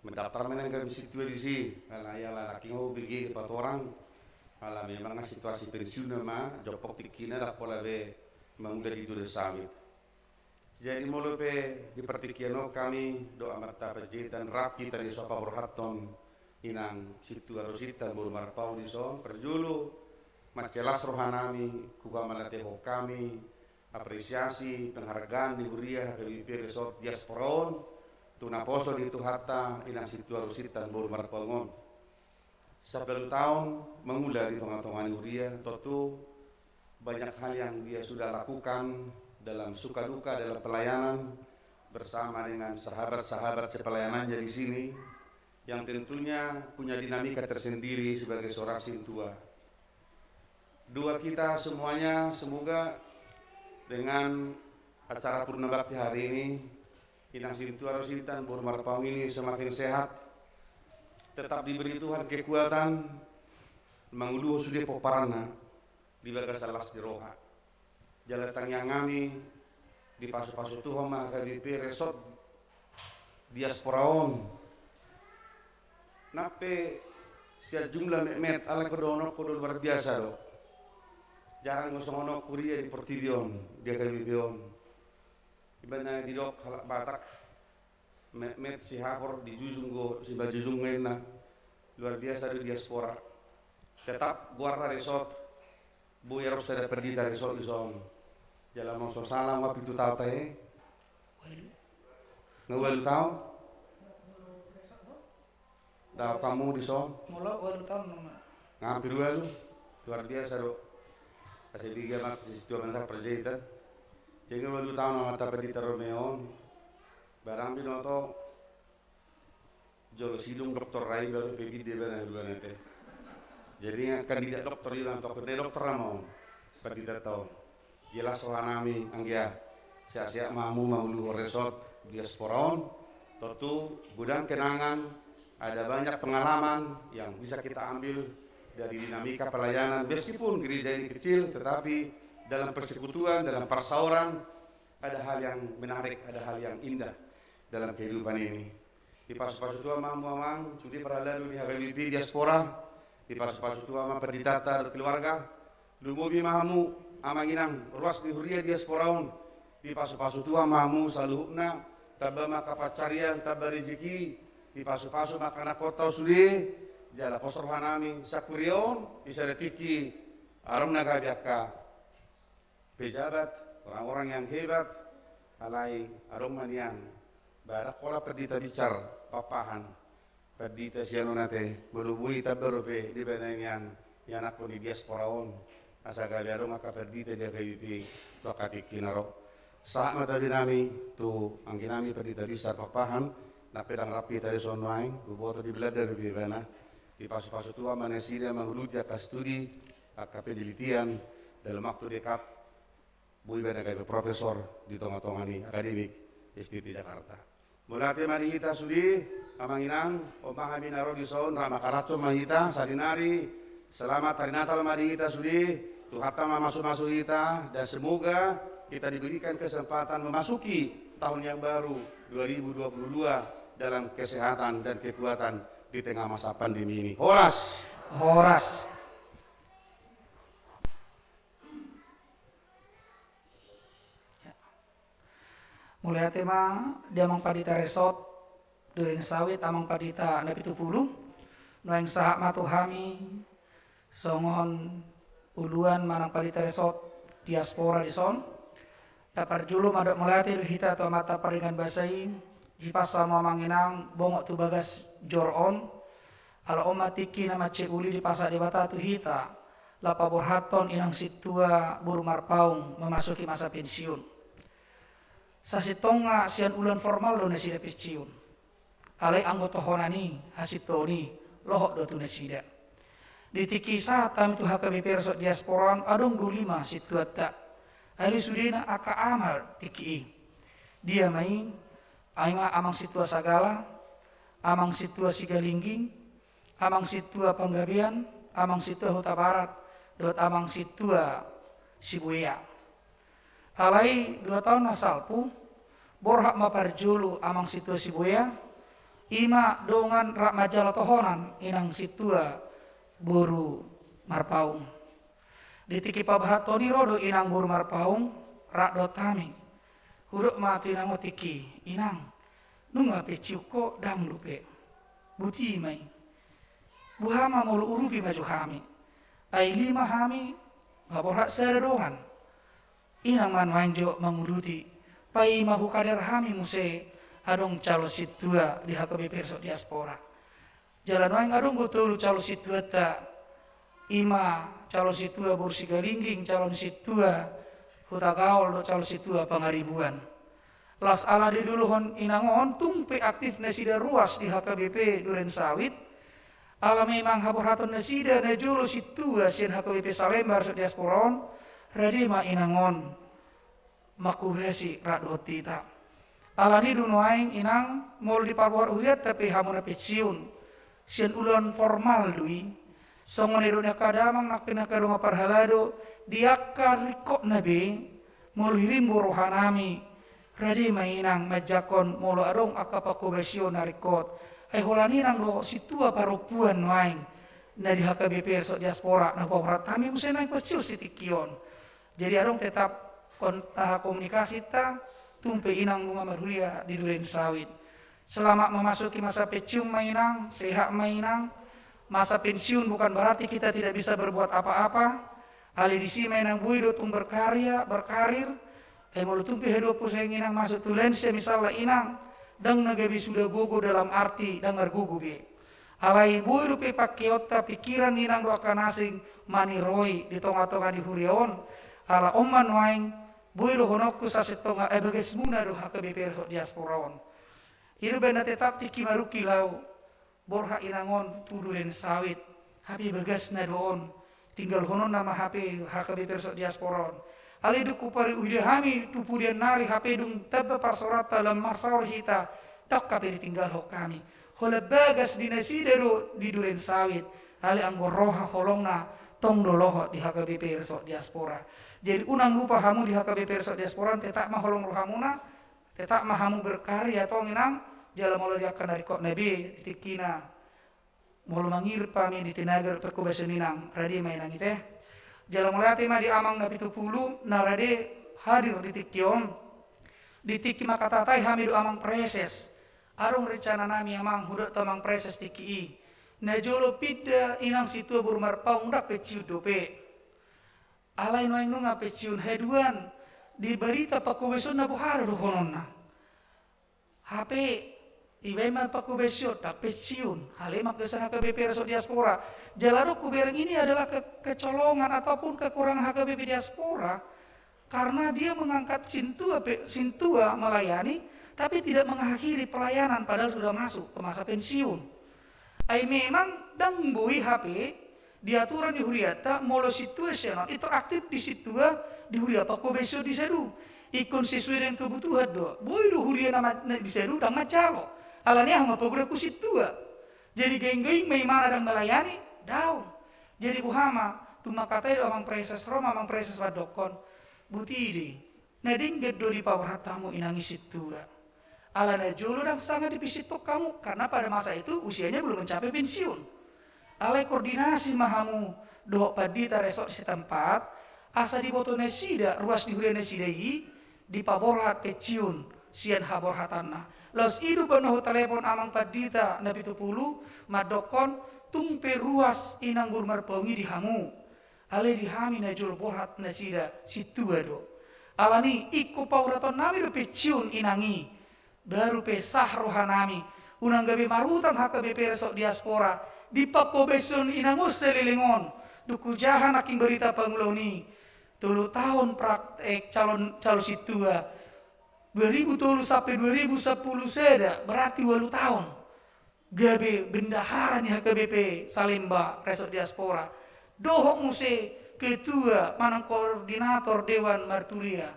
mendaftar menang kami situ di sini, kalau ayah laki ngau pergi ke orang, kalau memang situasi pensiun nama, jopok tikina dah pola be mengudah di dulu samit. Jadi mulai be di pertikiano kami doa mata pejitan rapi tadi sopa berhaton inang situ arusitan buru marpau di son perjulu macelas rohanami kuka malateho kami apresiasi penghargaan di Huria KBP Resort Diasporon tuna poso di itu hatta inang situ arusitan buru marpaungon 10 tahun mengulai di tonga-tongan Huria tentu banyak hal yang dia sudah lakukan dalam suka duka dalam pelayanan bersama dengan sahabat-sahabat sepelayanannya di sini yang tentunya punya dinamika tersendiri sebagai seorang sintua. Dua kita semuanya semoga dengan acara Purna Bakti hari ini Inang Sintua Rosintan Buru Marpaung ini semakin sehat, tetap diberi Tuhan kekuatan menguluh sudah poparana di bagas alas di roha jalatang yang kami di pasu-pasu Tuhan mah KBP Resort Diasporaon nape sia jumlah met ala kodono kodo luar biasa do jarang ngosono kuria di Portidion dia KBP on ibana di dok halak Batak met si hapor di Jujunggo si Bajujung ngena luar biasa di diaspora tetap guarda resort bu ya rosa da perdita resort ison jalan mau salam wapi tu tau teh ngawal tau dah kamu di son Mula walu tahun nama. ngampir walu luar biasa do kasih liga mak di situ mantap perjeta jangan walu tau nama perdita Romeo barang binoto jolo silung dokter Rai baru pergi dia benar nanti. Jadi kandidat dokter hilang atau dokter mau perdita tahu. Jelas sohanami anggia siap-siap mau luhur resort diasporaon. Tentu gudang kenangan ada banyak pengalaman yang bisa kita ambil dari dinamika pelayanan. Meskipun gereja ini kecil, tetapi dalam persekutuan, dalam persauran ada hal yang menarik, ada hal yang indah dalam kehidupan ini. Di pasu-pasu tua mamang sudi peralalu di HBB diaspora di pasu-pasu tua ma perditata keluarga lumubi mahamu amanginang ruas di Huria diasporaun di pasu-pasu tua mahamu saluhna taba maka pacarian taba rezeki di pasu-pasu maka kota sudi jala posrohanami sakurion bisa detiki arum naga biaka pejabat orang-orang yang hebat alai aruman yang Bara kola perdita bicar papahan. Perdita siano nate berubui taberupe di benengan yang aku di diaspora on. Asa gabiaro maka perdita dia KBP to kaki kinaro. Saat mata dinami tu angkinami perdita bicar papahan na pedang rapi tadi sonwain buboto di belajar di bena di pasu-pasu tua manesida menguruja ka studi AKP penelitian dalam waktu dekat bui bena kayak profesor di tonga-tongani akademik STT Jakarta. Mulate marihita sudi amanginang omahami naro di son rama karaco mahita sarinari selamat hari Natal marihita sudi Tuhan masuk kita dan semoga kita diberikan kesempatan memasuki tahun yang baru 2022 dalam kesehatan dan kekuatan di tengah masa pandemi ini. Horas. Horas. Mulai tema dia amang padita resort during sawit amang padita na 70 noeng sahak matuhami songon uluan manang padita resort diaspora di son dapat julu madok melati hita atau mata paringan basai hipasa mamanginang bongok tu bagas joron ala omatiki nama cekuli di pasar di bata tu hita lapa borhaton inang situa buru marpaung memasuki masa pensiun. Sasitonga sian ulan formal do nasida pensiun. Alai anggota honani hasitoni lohok do tu nasida. Di tiki saat kami tu HKBP resort diasporan adong 25 situata. Ali sudina aka amal tiki. Dia mai aima amang situa sagala, amang situa sigalingging, amang situa panggabian, amang situa huta barat, dot amang situa sibuya. Alai 2 tahun nasalpu, borhak maparjulu amang situa sibuya, ima dongan rak majala tohonan inang situa buru marpaung. Ditiki pabahatoni rodo inang buru marpaung, rak dotami. Huruk mati nang tiki inang nunga peciuko dam lupe. Buti mai. Buhama mulu urubi maju hami. Ai 5 hami ngaborhak seredohan. Inang man manjo menguruti pai mahu kader hami muse adong calo situa di HKBP resort diaspora. Jalan waing adong gotolu calo situa ta ima calo situa bursi galingging calon situa huta gaul do calo situa pangaribuan. Las ala di duluhon inangon tumpe aktif nasida ruas di HKBP Duren Sawit. Ala memang haborhaton nasida na julu situa sian HKBP Salemba resort diasporon. Radima inangon makubesi radoti ta. Alani dunuaing inang mol di pabuar uliat tapi hamuna pensiun. Sian ulan formal dui. Songon dunia kadamang nakina kadunga parhalado diakar rikok nabi mol hirim buruhanami. Radima inang majakon molo adong akapakubesio narikot. Ai holani nang lo situa paropuan waing. Na di HKBP resort diaspora na paburat kami musenang persiu sitikion. Jadi adong tetap komunikasi ta tumpe inang bunga marulia di Duren Sawit. Selama memasuki masa pensiun mainang, sehat mainang, masa pensiun bukan berarti kita tidak bisa berbuat apa-apa. Ali di sini mainang buido tum berkarya, berkarir. Mau tumpe hedo pusing inang masuk tulense misalnya inang dang nagabi sudah gugu dalam arti dengar gugu be. Alai buido pe pakiota pikiran inang do akan asing maniroi di tonga-tonga di hurion. Ala oman waing buido honokku sasitonga bagas muna do HKBP diasporaon. Iru benda tetap tiki maruki lau borha inangon tuduren sawit. HP bagas na doon. Tinggal honon nama HP HKBP diasporaon. Ali duku pari udahami tupudian nari HP dung tebe parsorata dalam marsawar hita. Tok kape ditinggal hok kami. Hola bagas dinasida do di Duren Sawit. Ali anggoroha holongna tong doloho di HKBP resort diaspora. Jadi unang lupa hamu di HKBP resort diaspora tetap maholong rohamuna, tetap mahamu berkarya tong inang jalan mulai diakan dari kok nabi tikina mulu mangir pami di tenaga perkubasan inang radi mainang ite jalan mulai tema di amang nabi tupulu na radi hadir di tikion di tiki makatatai hamidu amang preses arung rencana nami amang hudak tamang preses tiki na jolo pida inang situ burmar paung dak peciu dope alai noing nunga peciun heduan di berita pakubesun na buhara do hononna HP Iwema paku besyo tak pensiun halema kesan HKBP Resort Diaspora. Jalado kubereng ini adalah kecolongan ataupun kekurangan HKBP Diaspora karena dia mengangkat sintua melayani tapi tidak mengakhiri pelayanan padahal sudah masuk ke masa pensiun. Ai memang dangboi HP diaturan di huriata molo situasional interaktif di situa di huria paku besyo di sedu. Ikon sesuai dengan kebutuhan do. Boy do huria nama di sedu dan macalo. Alanya hama pagura kusitua. Jadi geng-geng may mana dan melayani daun. Jadi buhama tuma katai do amang preses Roma amang preses wadokon butidi. Nading geddo di pawar hatamu inangi situa. Alana jolo dan sangat dipisitok kamu karena pada masa itu usianya belum mencapai pensiun. Alai koordinasi mahamu dohok padita resort setempat asa di botone sida ruas di hurene sidai di paborhat pensiun sian haborhatanna. Laus idu banoho telepon amang padita na 70 madokon tumpe ruas inanggur marpongi di hamu. Ale di hami na jol borhat na sida situa do. Alani iko pauraton nami do pensiun inangi. Baru pesah rohanami unang gabi marutang HKBP Resort Diaspora di papo beson inangos selilingon duku jahan aking berita panguloni 3 tahun praktek calon situa 2000 sampai 2010 seda berarti 8 tahun gabe bendahara di HKBP Salemba Resort Diaspora dohok muse ketua manang koordinator Dewan Marturia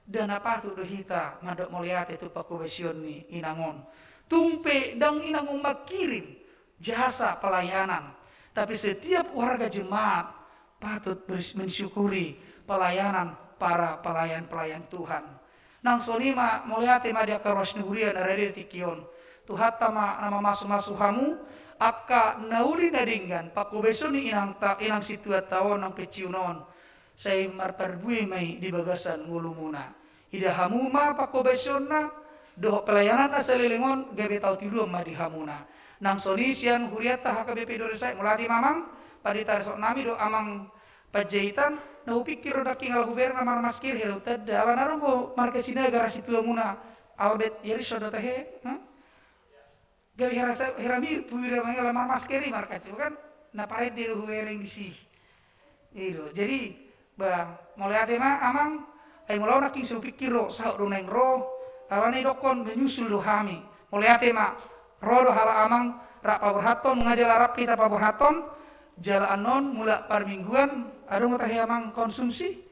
dan apa tu dohita madok moliate tu paku besion ni inangon tumpe dang inangon makirim jasa pelayanan tapi setiap warga jemaat patut mensyukuri pelayanan para pelayan Tuhan. Nang sonima moliate madia karos nuhuria narade tikion tuhat tama nama masu hamu akka nauli nadinggan paku besoni inang situa tawon nang peciunon say marparbui mai di bagasan ngulumuna ida hamuma paku besonna doh pelayanan asalilingon gabe tau tiru ma di hamuna nang sonisian huriata HKBP Indonesia mulati mamang padita resok nami do amang pajahitan na upikir udah kingal huberna mar maskir helu tadda ala narumbo markasina gara situa muna Albert yeri sodota he gawi heramir puira mangala mar maskeri markacu kan na pared de hubereng disi itu jadi ba moliate ma amang ai molau na king supikir ro sa do neng ro alane dokon menyusul do hami moliate ma ro do hala amang rak paborhaton mengajal arab kita paborhaton jala anon mula par mingguan adong tahe amang konsumsi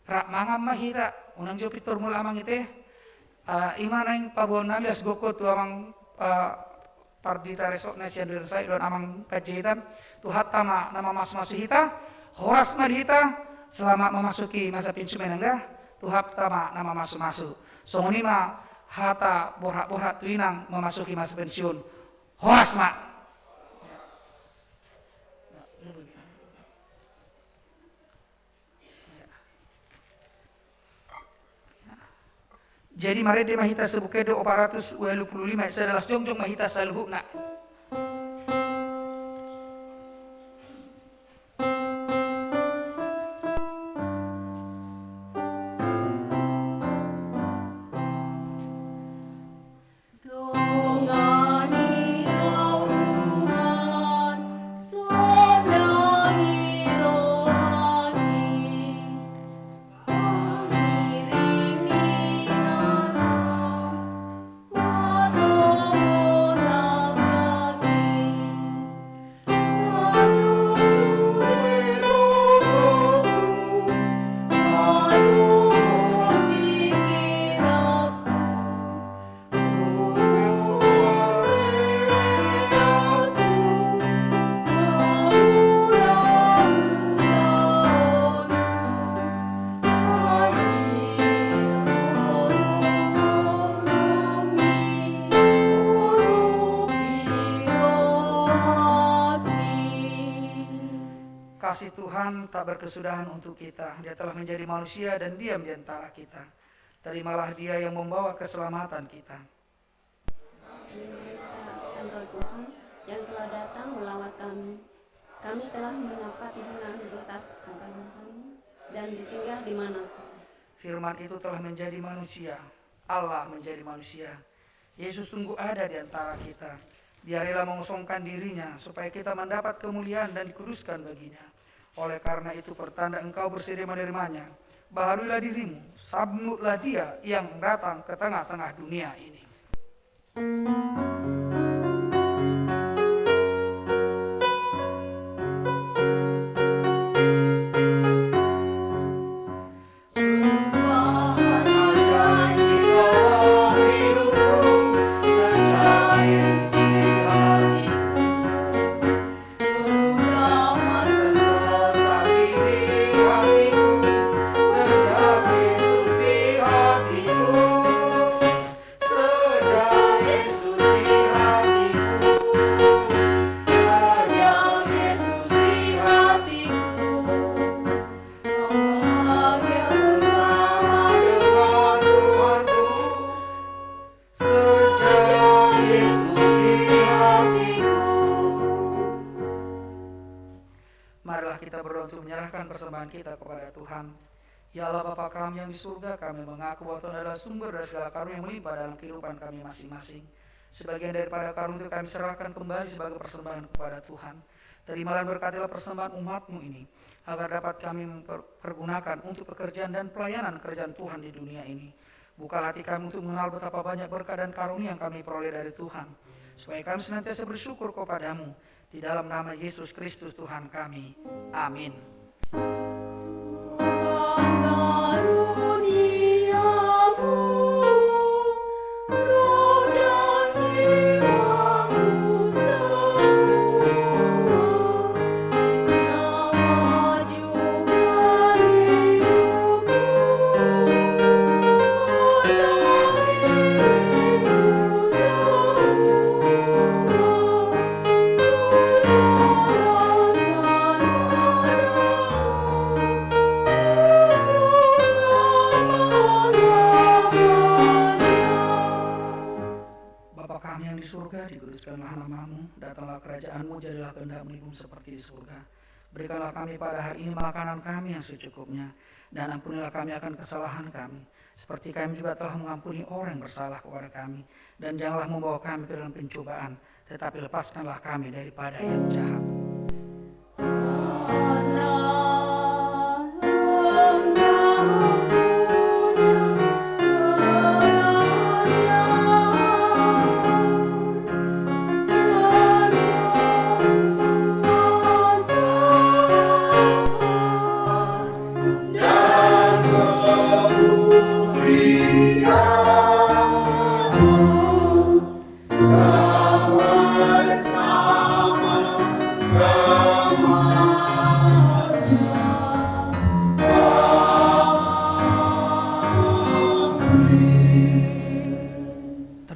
rak mangam mahira unang jo pitor mula amang ite imana ing pabon namias goko tu amang pardita resok nasian dersai don amang pajehitan tu hatama nama mas hita horas madhita selama memasuki masa pensiun enggak tu hatama nama masu songonima hata borhat tu inang memasuki masa pensiun horas ma. Jadi mari dia mahita sebukedo 425 sedalah jongjong mahita salhukna. Kasih Tuhan tak berkesudahan untuk kita. Dia telah menjadi manusia dan diam di antara kita. Terimalah Dia yang membawa keselamatan kita. Roh Tuhan yang telah datang melawat kami. Kami telah mendapat dengan batas agama kami dan ditinggal di manapun. Firman itu telah menjadi manusia. Allah menjadi manusia. Yesus sungguh ada di antara kita. Dia rela mengosongkan dirinya supaya kita mendapat kemuliaan dan dikuduskan baginya. Oleh karena itu pertanda engkau bersedia menerimanya, baharulah dirimu, sambutlah dia yang datang ke tengah-tengah dunia ini. Marilah kita berdoa untuk menyerahkan persembahan kita kepada Tuhan. Ya Allah Bapa kami yang di surga, kami mengaku bahwa Tuhan adalah sumber dari segala karunia yang melimpah dalam kehidupan kami masing-masing. Sebagian daripada karunia itu kami serahkan kembali sebagai persembahan kepada Tuhan. Terimalah dan berkatilah persembahan umat-Mu ini, agar dapat kami mempergunakan untuk pekerjaan dan pelayanan kerajaan Tuhan di dunia ini. Bukalah hati kami untuk mengenal betapa banyak berkah dan karunia yang kami peroleh dari Tuhan, supaya kami senantiasa bersyukur kepada-Mu. Di dalam nama Yesus Kristus Tuhan kami. Amin. Dikuduskanlah nama-Mu, datanglah kerajaan-Mu, jadilah kehendak-Mu di bumi seperti di surga. Berikanlah kami pada hari ini makanan kami yang secukupnya, dan ampunilah kami akan kesalahan kami, seperti kami juga telah mengampuni orang yang bersalah kepada kami. Dan janganlah membawa kami ke dalam pencobaan, tetapi lepaskanlah kami daripada yang jahat.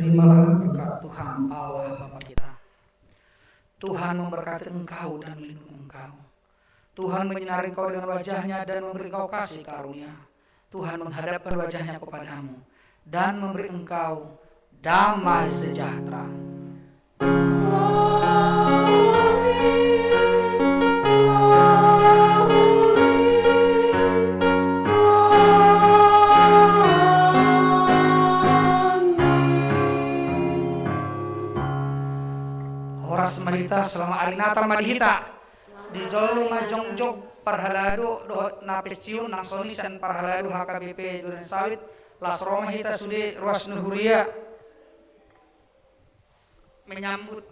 Terimalah berkat Tuhan Allah Bapa kita. Tuhan memberkati engkau dan melindungi engkau. Tuhan menyinari engkau dengan wajah-Nya dan memberi engkau kasih karunia. Tuhan menghadapkan wajah-Nya kepadamu dan memberi engkau damai sejahtera. Horas Marita selama hari Natal Madihita di Jolo Majongjok Parhalado do Napeciun nang Sonisan Parhalado HKBP Duren Sawit Las Roma Hita Sude Ruas Nuhuria menyambut